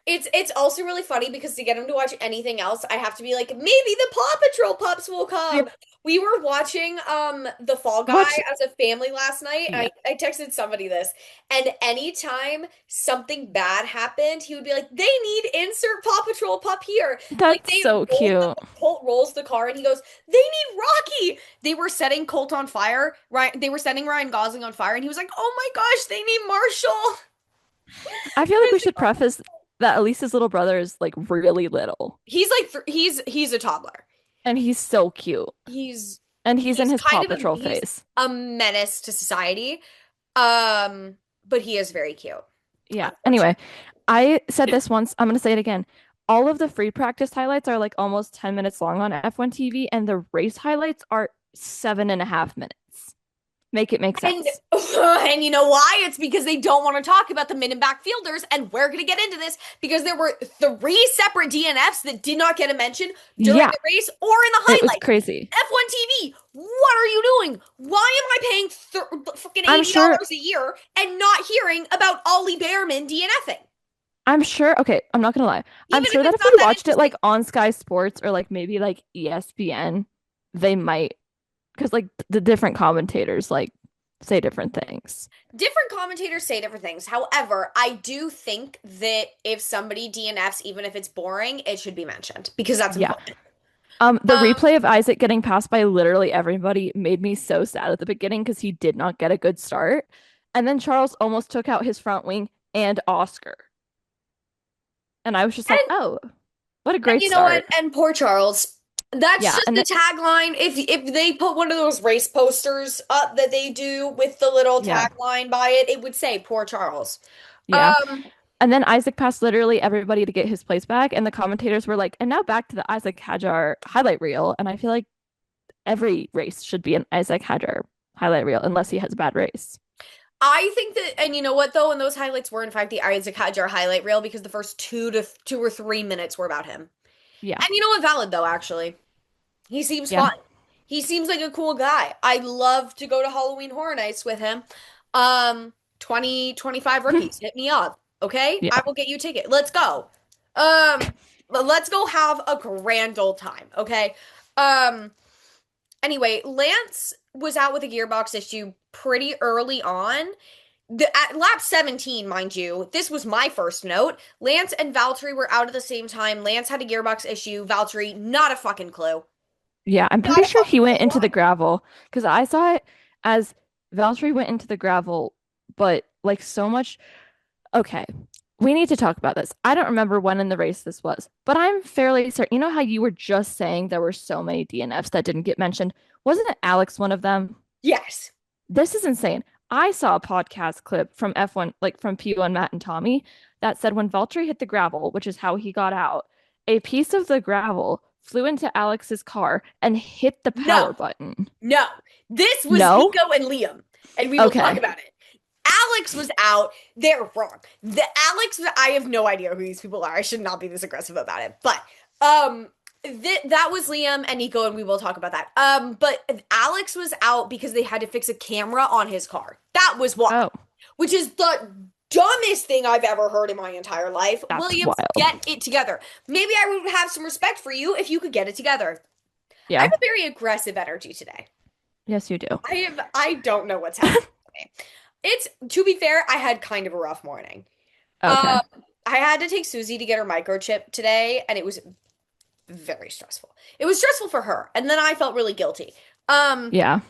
[SPEAKER 1] it's also really funny because to get him to watch anything else, I have to be like, maybe the Paw Patrol pups will
[SPEAKER 2] Yeah.
[SPEAKER 1] come. We were watching The Fall Guy
[SPEAKER 2] Watch.
[SPEAKER 1] as a family last night.
[SPEAKER 2] Yeah.
[SPEAKER 1] I texted somebody this, and anytime something bad happened, he would be like, they need insert Paw Patrol pup here. Like
[SPEAKER 2] That's so cute.
[SPEAKER 1] Colt rolls the car and he goes, they need Rocky. They were setting Colt on fire, right? They were setting Ryan Gosling on fire, and he was like, oh my gosh, they need Marshall.
[SPEAKER 2] I feel like we should preface that Elise's little brother is like really little
[SPEAKER 1] He's like he's a toddler.
[SPEAKER 2] and he's so cute.
[SPEAKER 1] He's
[SPEAKER 2] And he's in
[SPEAKER 1] he's
[SPEAKER 2] his
[SPEAKER 1] kind
[SPEAKER 2] Paw
[SPEAKER 1] of
[SPEAKER 2] Patrol
[SPEAKER 1] he's
[SPEAKER 2] phase.
[SPEAKER 1] a menace to society. But he is very cute,
[SPEAKER 2] Yeah. Anyway,
[SPEAKER 1] unfortunately.
[SPEAKER 2] I said this once, I'm going to say it again. All of the free practice highlights are like almost 10 minutes long on F1 TV, and the race highlights are 7.5 minutes. Make it make
[SPEAKER 1] And
[SPEAKER 2] sense.
[SPEAKER 1] and you know why? It's because they don't want to talk about the mid and back fielders, and we're gonna get into this because there were three separate DNFs that did not get a mention during
[SPEAKER 2] Yeah,
[SPEAKER 1] the race or in the
[SPEAKER 2] it was
[SPEAKER 1] highlights.
[SPEAKER 2] crazy.
[SPEAKER 1] F1 TV, what are you doing? Why am I paying fucking
[SPEAKER 2] I'm sure,
[SPEAKER 1] $80 a year and not hearing about Ollie Behrman DNFing?
[SPEAKER 2] I'm sure, okay, I'm not gonna lie. I'm
[SPEAKER 1] Even if
[SPEAKER 2] sure that
[SPEAKER 1] it's
[SPEAKER 2] if
[SPEAKER 1] not
[SPEAKER 2] we
[SPEAKER 1] that
[SPEAKER 2] watched it
[SPEAKER 1] interesting.
[SPEAKER 2] like on Sky Sports or like maybe like ESPN, they might, because like the different commentators like say different things.
[SPEAKER 1] Different commentators say different things. However, I do think that if somebody DNFs, even if it's boring, it should be mentioned because that's
[SPEAKER 2] Yeah.
[SPEAKER 1] important.
[SPEAKER 2] The
[SPEAKER 1] Um,
[SPEAKER 2] replay of Isaac getting passed by literally everybody made me so sad at the beginning because he did not get a good start. And then Charles almost took out his front wing and Oscar. And I was just like,
[SPEAKER 1] and
[SPEAKER 2] oh, what a
[SPEAKER 1] And
[SPEAKER 2] great
[SPEAKER 1] you know what?
[SPEAKER 2] start.
[SPEAKER 1] And poor Charles. That's
[SPEAKER 2] Yeah.
[SPEAKER 1] just
[SPEAKER 2] And
[SPEAKER 1] the
[SPEAKER 2] then,
[SPEAKER 1] tagline. If they put one of those race posters up that they do with the little
[SPEAKER 2] yeah,
[SPEAKER 1] tagline by it, it would say poor Charles.
[SPEAKER 2] yeah.
[SPEAKER 1] Um,
[SPEAKER 2] And then Isaac passed literally everybody to get his place back. And the commentators were like, and now back to the Isaac Hajar highlight reel. And I feel like every race should be an Isaac Hajar highlight reel unless he has a bad race.
[SPEAKER 1] I think that, and you know what though, and those highlights were in fact the Isaac Hadjar highlight reel because the first 2 or 3 minutes were about him.
[SPEAKER 2] Yeah.
[SPEAKER 1] And you know what? Valid though, actually. He seems
[SPEAKER 2] Yeah.
[SPEAKER 1] fun. He seems like a cool guy. I'd love to go to Halloween Horror Nights with him. 2025 rookies, hit me up. Okay?
[SPEAKER 2] Yeah.
[SPEAKER 1] I will get you a ticket. Let's go. Um, let's go have a grand old time. Okay. Um, anyway, Lance was out with a gearbox issue pretty early on. At lap 17, mind you, this was my first note. Lance and Valtteri were out at the same time. Lance had a gearbox issue. Valtteri, not a fucking clue.
[SPEAKER 2] Yeah, I'm
[SPEAKER 1] Not
[SPEAKER 2] pretty
[SPEAKER 1] a
[SPEAKER 2] sure
[SPEAKER 1] fucking
[SPEAKER 2] he
[SPEAKER 1] clue
[SPEAKER 2] went into
[SPEAKER 1] why.
[SPEAKER 2] the gravel because I saw it as Valtteri went into the gravel, but like so much. Okay, we need to talk about this. I don't remember when in the race this was, but I'm fairly certain. You know how you were just saying there were so many DNFs that didn't get mentioned? Wasn't it Alex one of them?
[SPEAKER 1] Yes.
[SPEAKER 2] This is insane. I saw a podcast clip from F1, like from P1 Matt and Tommy, that said when Valtteri hit the gravel, which is how he got out, a piece of the gravel flew into Alex's car and hit the
[SPEAKER 1] No.
[SPEAKER 2] power button.
[SPEAKER 1] No. This was
[SPEAKER 2] No?
[SPEAKER 1] Nico and Liam, and we will talk
[SPEAKER 2] Okay.
[SPEAKER 1] about it. Alex was out. They're wrong. I have no idea who these people are. I should not be this aggressive about it. But Um, that was Liam and Nico, and we will talk about that. But Alex was out because they had to fix a camera on his car. That was why,
[SPEAKER 2] Oh,
[SPEAKER 1] which is the dumbest thing I've ever heard in my entire life.
[SPEAKER 2] that's
[SPEAKER 1] Williams,
[SPEAKER 2] wild.
[SPEAKER 1] get it together. Maybe I would have some respect for you if you could get it together. I
[SPEAKER 2] Yeah.
[SPEAKER 1] have a very aggressive energy today.
[SPEAKER 2] Yes, you do.
[SPEAKER 1] I don't know what's happening today. It's to be fair, I had kind of a rough morning.
[SPEAKER 2] Okay.
[SPEAKER 1] Um, I had to take Susie to get her microchip today, and it was very stressful. It was stressful for her, and then I felt really guilty. Um,
[SPEAKER 2] Yeah.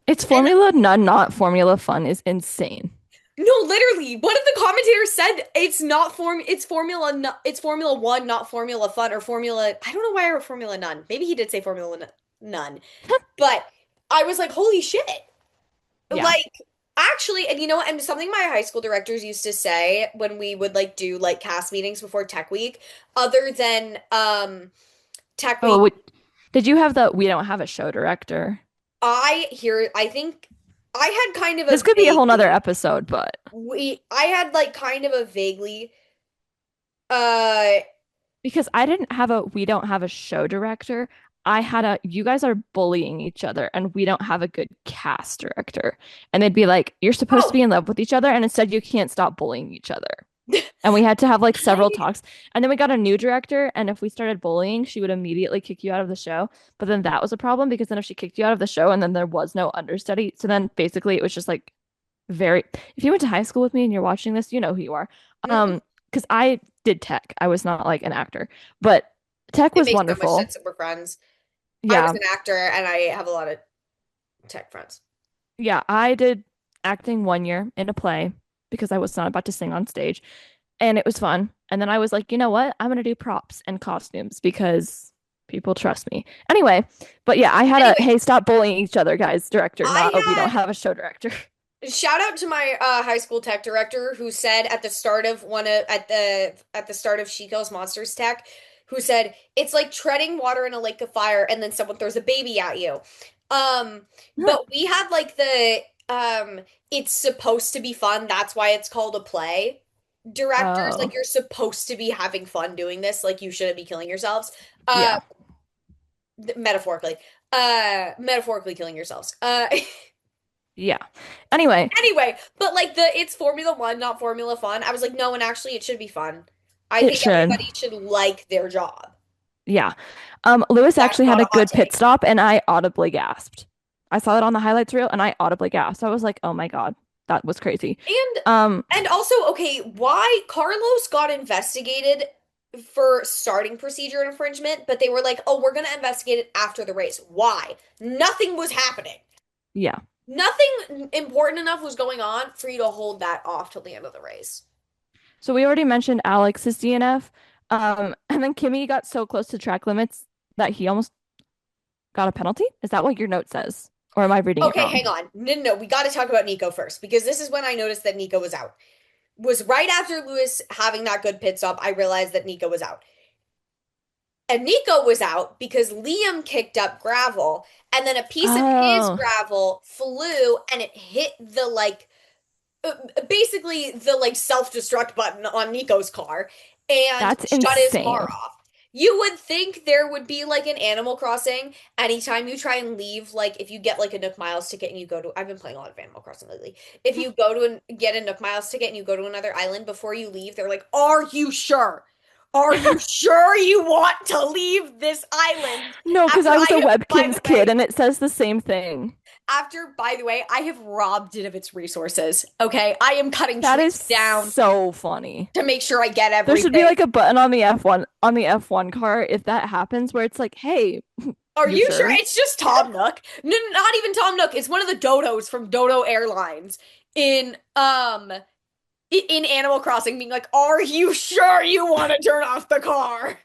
[SPEAKER 2] It's
[SPEAKER 1] and
[SPEAKER 2] Formula None, not Formula Fun is insane.
[SPEAKER 1] no, literally, one of the commentators said it's it's Formula One, not Formula Fun or Formula. I don't know why I wrote Formula None. Maybe he did say None, but I was like, holy shit!
[SPEAKER 2] Yeah.
[SPEAKER 1] Like, actually, and you know what? And something my high school directors used to say when we would like do like cast meetings before Tech Week, other than Tech
[SPEAKER 2] Oh,
[SPEAKER 1] Week,
[SPEAKER 2] did you have the we don't have a show director?
[SPEAKER 1] I think I had kind of
[SPEAKER 2] This
[SPEAKER 1] a
[SPEAKER 2] could be a whole nother
[SPEAKER 1] vaguely
[SPEAKER 2] episode, but
[SPEAKER 1] I had like kind of a vaguely uh
[SPEAKER 2] because I didn't have a we don't have a show director, I had a you guys are bullying each other and we don't have a good cast director. And they'd be like, you're supposed to
[SPEAKER 1] oh
[SPEAKER 2] be in love with each other, and instead you can't stop bullying each other. And we had to have like several
[SPEAKER 1] I
[SPEAKER 2] talks. And then we got a new director. And if we started bullying, she would immediately kick you out of the show. But then that was a problem because then if she kicked you out of the show and then there was no understudy, so then basically it was just like very, if you went to high school with me and you're watching this, you know who you are.
[SPEAKER 1] Mhm.
[SPEAKER 2] Because I did tech. I was not like an actor, but tech
[SPEAKER 1] It
[SPEAKER 2] was
[SPEAKER 1] makes so much
[SPEAKER 2] wonderful.
[SPEAKER 1] sense that we're friends. I was
[SPEAKER 2] Yeah.
[SPEAKER 1] an actor and I have a lot of tech friends.
[SPEAKER 2] Yeah. I did acting 1 year in a play because I was not about to sing on stage. And it was fun. And then I was like, you know what? I'm gonna do props and costumes because people trust me. Anyway, but yeah, I had a
[SPEAKER 1] Anyway,
[SPEAKER 2] hey, stop bullying each other, guys, director, not a we don't
[SPEAKER 1] I
[SPEAKER 2] have a show director.
[SPEAKER 1] shout out to my high school tech director who said at the start of at the start of She Kills Monsters Tech, who said it's like treading water in a lake of fire and then someone throws a baby at you. But we had like the it's supposed to be fun, that's why it's called a play. Directors, like
[SPEAKER 2] Oh,
[SPEAKER 1] you're supposed to be having fun doing this, like you shouldn't be killing yourselves. Uh
[SPEAKER 2] yeah.
[SPEAKER 1] metaphorically. Metaphorically killing yourselves.
[SPEAKER 2] Yeah. Anyway,
[SPEAKER 1] Anyway, but like it's Formula One, not Formula Fun. I was like, no, and actually it should be fun. I
[SPEAKER 2] it
[SPEAKER 1] think
[SPEAKER 2] should.
[SPEAKER 1] everybody should like their job.
[SPEAKER 2] Yeah. Lewis
[SPEAKER 1] That's
[SPEAKER 2] actually had
[SPEAKER 1] not
[SPEAKER 2] a
[SPEAKER 1] a hot
[SPEAKER 2] good pit
[SPEAKER 1] take.
[SPEAKER 2] stop and I audibly gasped. I saw it on the highlights reel and I audibly gasped. I was like, oh my God, that was crazy.
[SPEAKER 1] And
[SPEAKER 2] Um,
[SPEAKER 1] and also, okay, why Carlos got investigated for starting procedure infringement, but they were like, oh, we're gonna investigate it after the race. Why? Nothing was happening.
[SPEAKER 2] yeah.
[SPEAKER 1] Nothing important enough was going on for you to hold that off till the end of the race.
[SPEAKER 2] So we already mentioned Alex's DNF. And then Kimmy got so close to track limits that he almost got a penalty. Is that what your note says? Or am I reading it
[SPEAKER 1] Okay,
[SPEAKER 2] wrong?
[SPEAKER 1] hang on. No, no, no. We got to talk about Nico first because this is when I noticed that Nico was out. Was right after Lewis having that good pit stop, I realized that Nico was out. And Nico was out because Liam kicked up gravel and then a piece of his
[SPEAKER 2] Oh,
[SPEAKER 1] gravel flew and it hit the uh, basically the like self-destruct button on Nico's car and
[SPEAKER 2] that's
[SPEAKER 1] shut his car
[SPEAKER 2] insane.
[SPEAKER 1] off. You would think there would be like an Animal Crossing anytime you try and leave, like if you get like a Nook Miles ticket and you go to, I've been playing a lot of Animal Crossing lately. If you go to get a Nook Miles ticket and you go to another island before you leave, they're like, "Are you sure? Are you sure you want to leave this island?"
[SPEAKER 2] No, because
[SPEAKER 1] After
[SPEAKER 2] I was a
[SPEAKER 1] I have, by the
[SPEAKER 2] Webkins kid
[SPEAKER 1] way,
[SPEAKER 2] and it says the same thing.
[SPEAKER 1] by the way, I have robbed it of its resources. Okay, I am cutting
[SPEAKER 2] That is
[SPEAKER 1] trees down
[SPEAKER 2] so funny.
[SPEAKER 1] to make sure I get
[SPEAKER 2] There should be
[SPEAKER 1] everything.
[SPEAKER 2] like a button on the F1 car if that happens where it's like, "Hey,
[SPEAKER 1] Are
[SPEAKER 2] you
[SPEAKER 1] you sure
[SPEAKER 2] sure?"
[SPEAKER 1] it's just Tom Nook? No, not even Tom Nook. It's one of the dodos from Dodo Airlines in in Animal Crossing being like, "Are you sure you want to turn off the car?"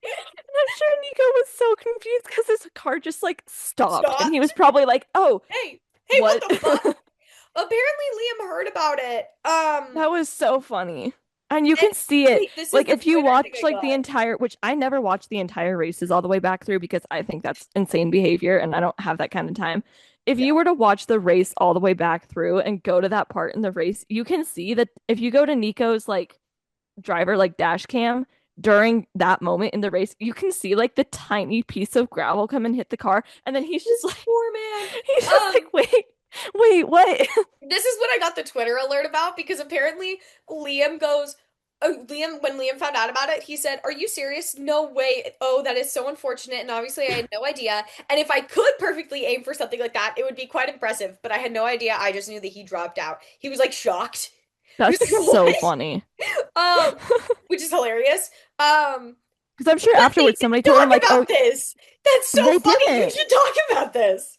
[SPEAKER 2] I'm sure Nico was so confused because his car just like stopped and he was
[SPEAKER 1] Stopped.
[SPEAKER 2] probably like, "Oh,
[SPEAKER 1] Hey, what
[SPEAKER 2] what?"
[SPEAKER 1] the fuck? Apparently Liam heard about it.
[SPEAKER 2] That was so funny. And you
[SPEAKER 1] And
[SPEAKER 2] can see it.
[SPEAKER 1] wait, this is
[SPEAKER 2] Like
[SPEAKER 1] the
[SPEAKER 2] if you
[SPEAKER 1] Twitter thing
[SPEAKER 2] watch
[SPEAKER 1] I
[SPEAKER 2] like the
[SPEAKER 1] got.
[SPEAKER 2] entire, which I never watched the entire races all the way back through because I think that's insane behavior and I don't have that kind of time. If
[SPEAKER 1] Yeah.
[SPEAKER 2] you were to watch the race all the way back through and go to that part in the race, you can see that if you go to Nico's like driver like dash cam, during that moment in the race, you can see like the tiny piece of gravel come and hit the car, and then he's just
[SPEAKER 1] This
[SPEAKER 2] like,
[SPEAKER 1] poor man.
[SPEAKER 2] he's just like, wait, what?
[SPEAKER 1] This is what I got the Twitter alert about because apparently Liam goes, when Liam found out about it, he said, "Are you serious? No way. Oh, that is so unfortunate. And obviously, I had no idea. And if I could perfectly aim for something like that, it would be quite impressive. But I had no idea. I just knew that he dropped out. He was like shocked. He was
[SPEAKER 2] That's
[SPEAKER 1] like,
[SPEAKER 2] so
[SPEAKER 1] what?
[SPEAKER 2] funny.
[SPEAKER 1] Which is hilarious.
[SPEAKER 2] Because I'm sure
[SPEAKER 1] But they
[SPEAKER 2] afterwards somebody
[SPEAKER 1] didn't
[SPEAKER 2] told him
[SPEAKER 1] talk
[SPEAKER 2] like,
[SPEAKER 1] about
[SPEAKER 2] oh,
[SPEAKER 1] this. That's so
[SPEAKER 2] they
[SPEAKER 1] funny. You
[SPEAKER 2] didn't.
[SPEAKER 1] should talk about this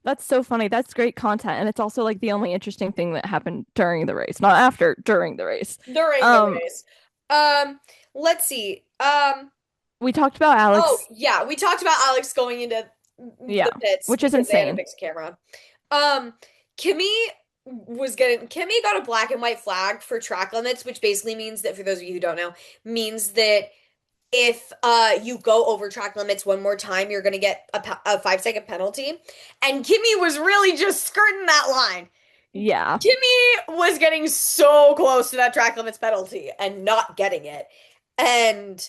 [SPEAKER 2] That's so funny. That's great content. And it's also like the only interesting thing that happened during the race, not after, during the race.
[SPEAKER 1] during the
[SPEAKER 2] Um,
[SPEAKER 1] race. Let's see.
[SPEAKER 2] we talked about
[SPEAKER 1] Oh,
[SPEAKER 2] Alex.
[SPEAKER 1] yeah, we talked about Alex going into
[SPEAKER 2] Yeah,
[SPEAKER 1] the pits
[SPEAKER 2] which is
[SPEAKER 1] because they had a
[SPEAKER 2] insane.
[SPEAKER 1] fixed camera. Um, Kimmy Kimmy got a black and white flag for track limits, which basically means that for those of you who don't know, means that if you go over track limits one more time, you're gonna get a 5 second penalty. And Kimmy was really just skirting that line.
[SPEAKER 2] Yeah.
[SPEAKER 1] Kimmy was getting so close to that track limits penalty and not getting it. And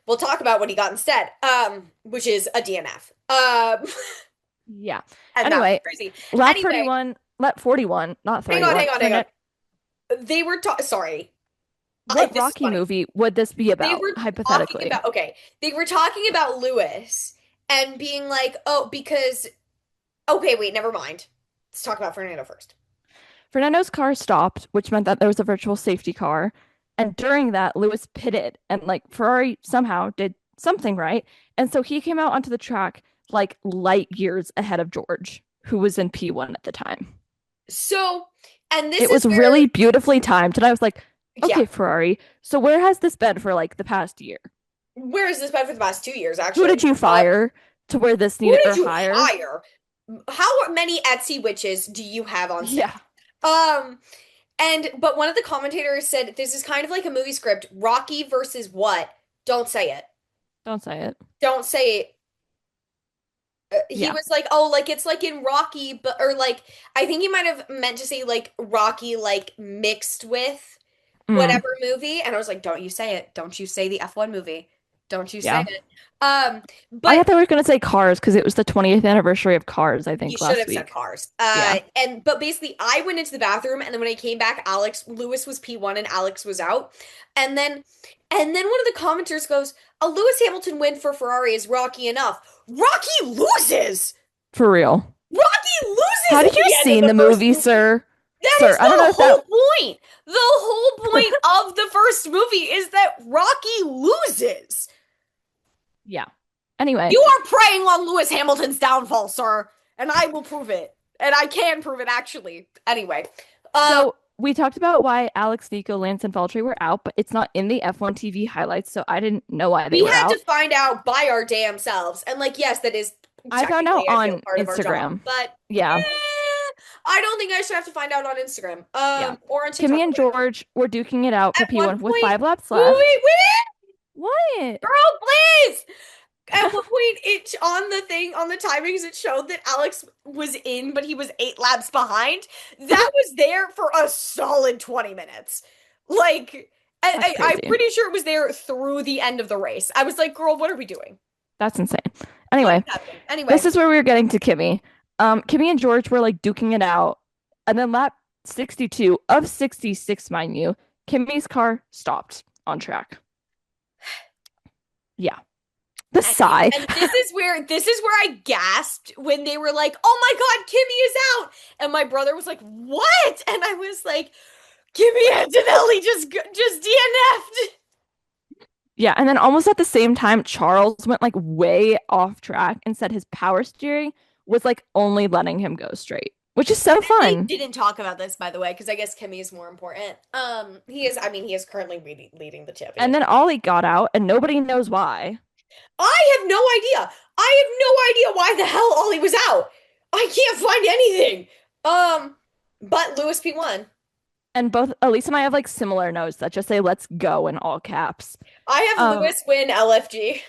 [SPEAKER 1] we'll talk about what he got instead, which is a DNF.
[SPEAKER 2] Yeah.
[SPEAKER 1] And that was
[SPEAKER 2] Anyway,
[SPEAKER 1] crazy.
[SPEAKER 2] lap
[SPEAKER 1] Anyway,
[SPEAKER 2] 31, lap 41, not
[SPEAKER 1] hang on,
[SPEAKER 2] 31.
[SPEAKER 1] hang on, hang on. They were sorry.
[SPEAKER 2] What
[SPEAKER 1] This is
[SPEAKER 2] Rocky
[SPEAKER 1] funny.
[SPEAKER 2] movie would this be
[SPEAKER 1] They
[SPEAKER 2] about,
[SPEAKER 1] were talking
[SPEAKER 2] hypothetically?
[SPEAKER 1] about okay. They were talking about Lewis and being like, "Oh, because okay, wait, never mind. Let's talk about Fernando first."
[SPEAKER 2] Fernando's car stopped, which meant that there was a virtual safety car. And during that, Lewis pitted and like Ferrari somehow did something right. And so he came out onto the track like light years ahead of George, who was in P1 at the time.
[SPEAKER 1] So, and this
[SPEAKER 2] It
[SPEAKER 1] is
[SPEAKER 2] was
[SPEAKER 1] where
[SPEAKER 2] really beautifully timed. And I was like,
[SPEAKER 1] yeah,
[SPEAKER 2] okay, Ferrari, so where has this been for like the past year?
[SPEAKER 1] where has this been for the past 2 years,
[SPEAKER 2] Who did
[SPEAKER 1] actually?
[SPEAKER 2] you fire to where this
[SPEAKER 1] Who
[SPEAKER 2] needed
[SPEAKER 1] did
[SPEAKER 2] or
[SPEAKER 1] you
[SPEAKER 2] hire?
[SPEAKER 1] hire? How many Etsy witches do you have on
[SPEAKER 2] Yeah,
[SPEAKER 1] staff? Um, but one of the commentators said this is kind of like a movie script. Rocky versus what? Don't say it.
[SPEAKER 2] don't say it.
[SPEAKER 1] Don't say it. He
[SPEAKER 2] Yeah.
[SPEAKER 1] was like, "Oh, like it's like in Rocky, but or like I think he might have meant to say like Rocky like mixed with
[SPEAKER 2] Mm,
[SPEAKER 1] whatever movie." And I was like, "Don't you say it. Don't you say the F1 movie. Don't you say
[SPEAKER 2] yeah.
[SPEAKER 1] it."
[SPEAKER 2] I
[SPEAKER 1] But
[SPEAKER 2] thought they were going to say Cars because it was the 20th anniversary of Cars, I
[SPEAKER 1] you
[SPEAKER 2] think,
[SPEAKER 1] should
[SPEAKER 2] last
[SPEAKER 1] have said
[SPEAKER 2] week.
[SPEAKER 1] Cars.
[SPEAKER 2] Yeah.
[SPEAKER 1] And but basically I went into the bathroom and then when I came back, Lewis was P1 and Alex was out. And then one of the commenters goes, "A Lewis Hamilton win for Ferrari is Rocky enough." Rocky loses.
[SPEAKER 2] For real.
[SPEAKER 1] Rocky loses
[SPEAKER 2] Have
[SPEAKER 1] at
[SPEAKER 2] you
[SPEAKER 1] the end of
[SPEAKER 2] seen
[SPEAKER 1] the
[SPEAKER 2] the
[SPEAKER 1] first
[SPEAKER 2] movie,
[SPEAKER 1] movie.
[SPEAKER 2] sir?
[SPEAKER 1] That
[SPEAKER 2] Sir,
[SPEAKER 1] is
[SPEAKER 2] I don't know
[SPEAKER 1] the
[SPEAKER 2] if that.
[SPEAKER 1] whole point. The whole point of the first movie is that Rocky loses.
[SPEAKER 2] Yeah. Anyway,
[SPEAKER 1] You are preying on Lewis Hamilton's downfall, sir, and I will prove it. And I can prove it actually. Anyway, um,
[SPEAKER 2] so we talked about why Alex, Nico, Lance, and Valtteri were out, but it's not in the F1 TV highlights, so I didn't know why they
[SPEAKER 1] we
[SPEAKER 2] were
[SPEAKER 1] had to
[SPEAKER 2] out.
[SPEAKER 1] find out by our damn selves. And like, yes, that is
[SPEAKER 2] I found out
[SPEAKER 1] technically, I feel
[SPEAKER 2] on
[SPEAKER 1] part of our job,
[SPEAKER 2] Instagram.
[SPEAKER 1] but
[SPEAKER 2] Yeah.
[SPEAKER 1] I don't think I should have to find out on Instagram,
[SPEAKER 2] Yeah.
[SPEAKER 1] or on
[SPEAKER 2] Kimmy
[SPEAKER 1] TikTok or
[SPEAKER 2] and
[SPEAKER 1] whatever.
[SPEAKER 2] George were duking it out for
[SPEAKER 1] At one
[SPEAKER 2] P1 with
[SPEAKER 1] point,
[SPEAKER 2] 5 laps left.
[SPEAKER 1] wait, wait,
[SPEAKER 2] What?
[SPEAKER 1] girl, please. At one point, it on the thing on the timings, it showed that Alex was in, but he was 8 laps behind. That was there for a solid 20 minutes. Like,
[SPEAKER 2] That's
[SPEAKER 1] I'm
[SPEAKER 2] crazy.
[SPEAKER 1] pretty sure it was there through the end of the race. I was like, girl, what are we doing?
[SPEAKER 2] That's insane.
[SPEAKER 1] What
[SPEAKER 2] Anyway,
[SPEAKER 1] is happening?
[SPEAKER 2] this
[SPEAKER 1] Anyway,
[SPEAKER 2] is where we were getting to Kimmy. Kimmy and George were like duking it out. And then lap 62 of 66, mind you, Kimmy's car stopped on track. Yeah. The sigh.
[SPEAKER 1] and this is where I gasped when they were like, "Oh my God, Kimmy is out!" And my brother was like, "What?" And I was like, "Kimmy Antonelli just DNF'd."
[SPEAKER 2] Yeah. And then almost at the same time, Charles went like way off track and said his power steering was like only letting him go straight, which is so
[SPEAKER 1] They
[SPEAKER 2] fun.
[SPEAKER 1] didn't talk about this, by the way, because I guess Kimmy is more important. He is. I mean, he is currently leading the
[SPEAKER 2] And
[SPEAKER 1] championship.
[SPEAKER 2] then Ollie got out and nobody knows why.
[SPEAKER 1] I have no idea. I have no idea why the hell Ollie was out. I can't find anything. But Lewis P1.
[SPEAKER 2] And both Elise and I have like similar notes that just say let's go in all caps.
[SPEAKER 1] I have
[SPEAKER 2] Um,
[SPEAKER 1] Lewis win LFG.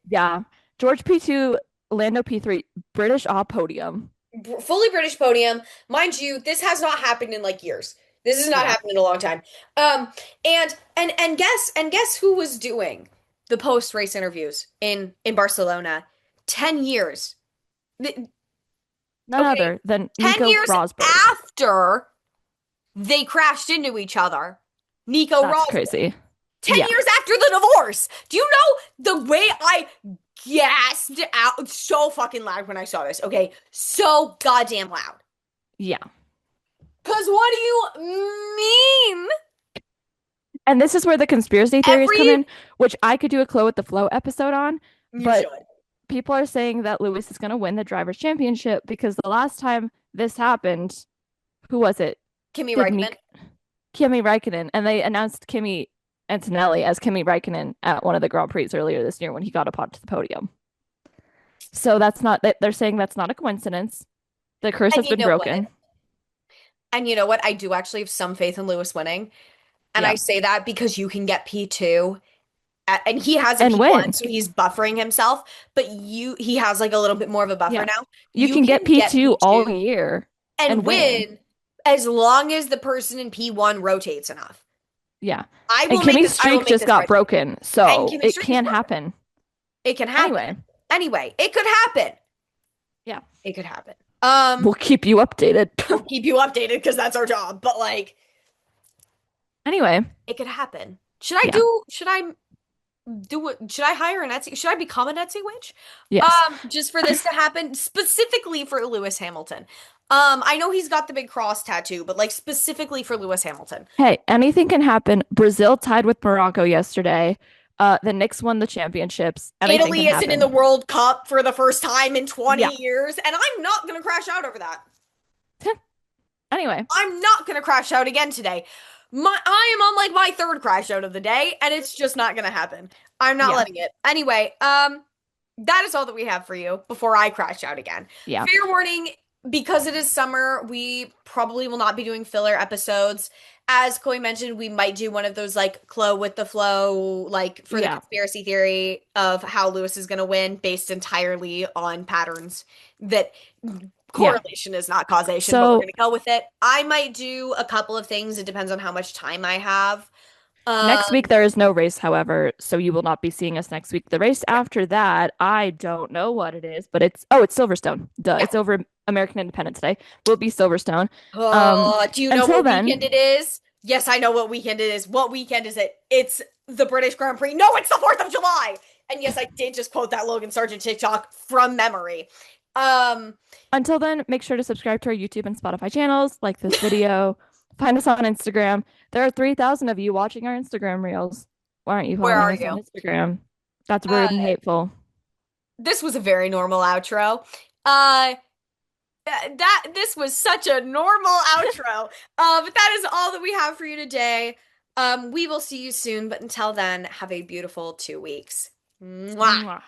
[SPEAKER 2] yeah. George P2, Lando P3, British off podium.
[SPEAKER 1] Fully British podium. Mind you, this has not happened in like years. This has not
[SPEAKER 2] Yeah.
[SPEAKER 1] happened in a long time. Um, and guess who was doing the post race interviews in Barcelona? 10 years.
[SPEAKER 2] None
[SPEAKER 1] Okay,
[SPEAKER 2] other than
[SPEAKER 1] 10
[SPEAKER 2] Nico
[SPEAKER 1] years
[SPEAKER 2] Rosberg.
[SPEAKER 1] after they crashed into each other. Nico
[SPEAKER 2] That's
[SPEAKER 1] Rosberg.
[SPEAKER 2] crazy.
[SPEAKER 1] 10
[SPEAKER 2] Yeah.
[SPEAKER 1] years after the divorce. Do you know the way I gasped out so fucking loud when I saw this? Okay, so goddamn loud.
[SPEAKER 2] Yeah.
[SPEAKER 1] Because what do you mean?
[SPEAKER 2] And this is where the conspiracy theories come
[SPEAKER 1] Every
[SPEAKER 2] in, which I could do a Chloe with the Flow episode on,
[SPEAKER 1] you
[SPEAKER 2] but
[SPEAKER 1] should.
[SPEAKER 2] people are saying that Lewis is going to win the drivers' championship because the last time this happened, who was it?
[SPEAKER 1] Kimi
[SPEAKER 2] Did
[SPEAKER 1] Räikkönen.
[SPEAKER 2] Nick Kimi Räikkönen, and they announced Kimi Antonelli as Kimi Räikkönen at one of the Grand Prix earlier this year when he got up onto the podium. So that's not they're saying that's not a coincidence. The curse
[SPEAKER 1] And
[SPEAKER 2] has
[SPEAKER 1] you
[SPEAKER 2] been
[SPEAKER 1] know what?
[SPEAKER 2] broken.
[SPEAKER 1] And you know what? I do actually have some faith in Lewis winning. And I
[SPEAKER 2] Yeah.
[SPEAKER 1] say that because you can get P2 and he has a
[SPEAKER 2] And
[SPEAKER 1] P1,
[SPEAKER 2] win.
[SPEAKER 1] so he's buffering himself, but he has like a little bit more of a buffer
[SPEAKER 2] Yeah.
[SPEAKER 1] now.
[SPEAKER 2] You
[SPEAKER 1] You
[SPEAKER 2] can get
[SPEAKER 1] can get
[SPEAKER 2] P2 all
[SPEAKER 1] P2
[SPEAKER 2] year
[SPEAKER 1] and
[SPEAKER 2] and win.
[SPEAKER 1] win as long as the person in P1 rotates enough.
[SPEAKER 2] Yeah.
[SPEAKER 1] I
[SPEAKER 2] And
[SPEAKER 1] will make
[SPEAKER 2] Kimmy's
[SPEAKER 1] this, I will
[SPEAKER 2] streak
[SPEAKER 1] make
[SPEAKER 2] just
[SPEAKER 1] this
[SPEAKER 2] got
[SPEAKER 1] spreadsheet.
[SPEAKER 2] broken.
[SPEAKER 1] And
[SPEAKER 2] So
[SPEAKER 1] Kimmy's
[SPEAKER 2] it
[SPEAKER 1] streak is
[SPEAKER 2] can
[SPEAKER 1] broken.
[SPEAKER 2] happen.
[SPEAKER 1] It can happen.
[SPEAKER 2] Anyway,
[SPEAKER 1] Anyway, it could happen.
[SPEAKER 2] yeah.
[SPEAKER 1] It could happen.
[SPEAKER 2] We'll keep you updated.
[SPEAKER 1] We'll keep you updated because that's our job. But like,
[SPEAKER 2] Anyway,
[SPEAKER 1] it could happen.
[SPEAKER 2] yeah.
[SPEAKER 1] Should I hire an Etsy? Should I become an Etsy witch?
[SPEAKER 2] Yes.
[SPEAKER 1] Just for this to happen, specifically for Lewis Hamilton. I know he's got the big cross tattoo, but like specifically for Lewis Hamilton.
[SPEAKER 2] Hey, anything can happen. Brazil tied with Morocco yesterday. The Knicks won the championships. Anything can
[SPEAKER 1] Italy isn't in the
[SPEAKER 2] happen.
[SPEAKER 1] World Cup for the first time in
[SPEAKER 2] Yeah.
[SPEAKER 1] 20 years, and I'm not gonna crash out over that.
[SPEAKER 2] Anyway,
[SPEAKER 1] I'm not gonna crash out again today. I am on like my third crash out of the day, and it's just not gonna happen. I'm not
[SPEAKER 2] yeah.
[SPEAKER 1] letting it. Anyway, that is all that we have for you before I crash out again.
[SPEAKER 2] Yeah.
[SPEAKER 1] Fair warning, because it is summer, we probably will not be doing filler episodes. As Chloe mentioned, we might do one of those like Chloe with the flow, like for the
[SPEAKER 2] Yeah.
[SPEAKER 1] conspiracy theory of how Lewis is gonna win based entirely on patterns that
[SPEAKER 2] Yeah.
[SPEAKER 1] correlation is not causation, but we're
[SPEAKER 2] So
[SPEAKER 1] gonna go with it. I might do a couple of things. It depends on how much time I have.
[SPEAKER 2] next week
[SPEAKER 1] Um,
[SPEAKER 2] there is no race, however, so you will not be seeing us next week. The race after that, I don't know what it is, but it's Silverstone. Duh,
[SPEAKER 1] yeah.
[SPEAKER 2] it's over American Independence Day. Will be Silverstone.
[SPEAKER 1] Do you know
[SPEAKER 2] Until
[SPEAKER 1] what weekend
[SPEAKER 2] then,
[SPEAKER 1] it is? Yes, I know what weekend it is. What weekend is it? It's the British Grand Prix. No, it's the 4th of July. And yes, I did just quote that Logan Sargent TikTok from memory. Um,
[SPEAKER 2] make sure to subscribe to our YouTube and Spotify channels, like this video, find us on Instagram. There are 3,000 of you watching our Instagram reels. Why aren't you
[SPEAKER 1] where
[SPEAKER 2] following
[SPEAKER 1] are
[SPEAKER 2] us on
[SPEAKER 1] you?
[SPEAKER 2] Instagram? That's
[SPEAKER 1] Uh,
[SPEAKER 2] rude and hateful.
[SPEAKER 1] this was a very normal outro. Uh, that this was such a normal outro. But that is all that we have for you today. We will see you soon, but until then, have a beautiful 2 weeks. Mwah.
[SPEAKER 2] Mwah.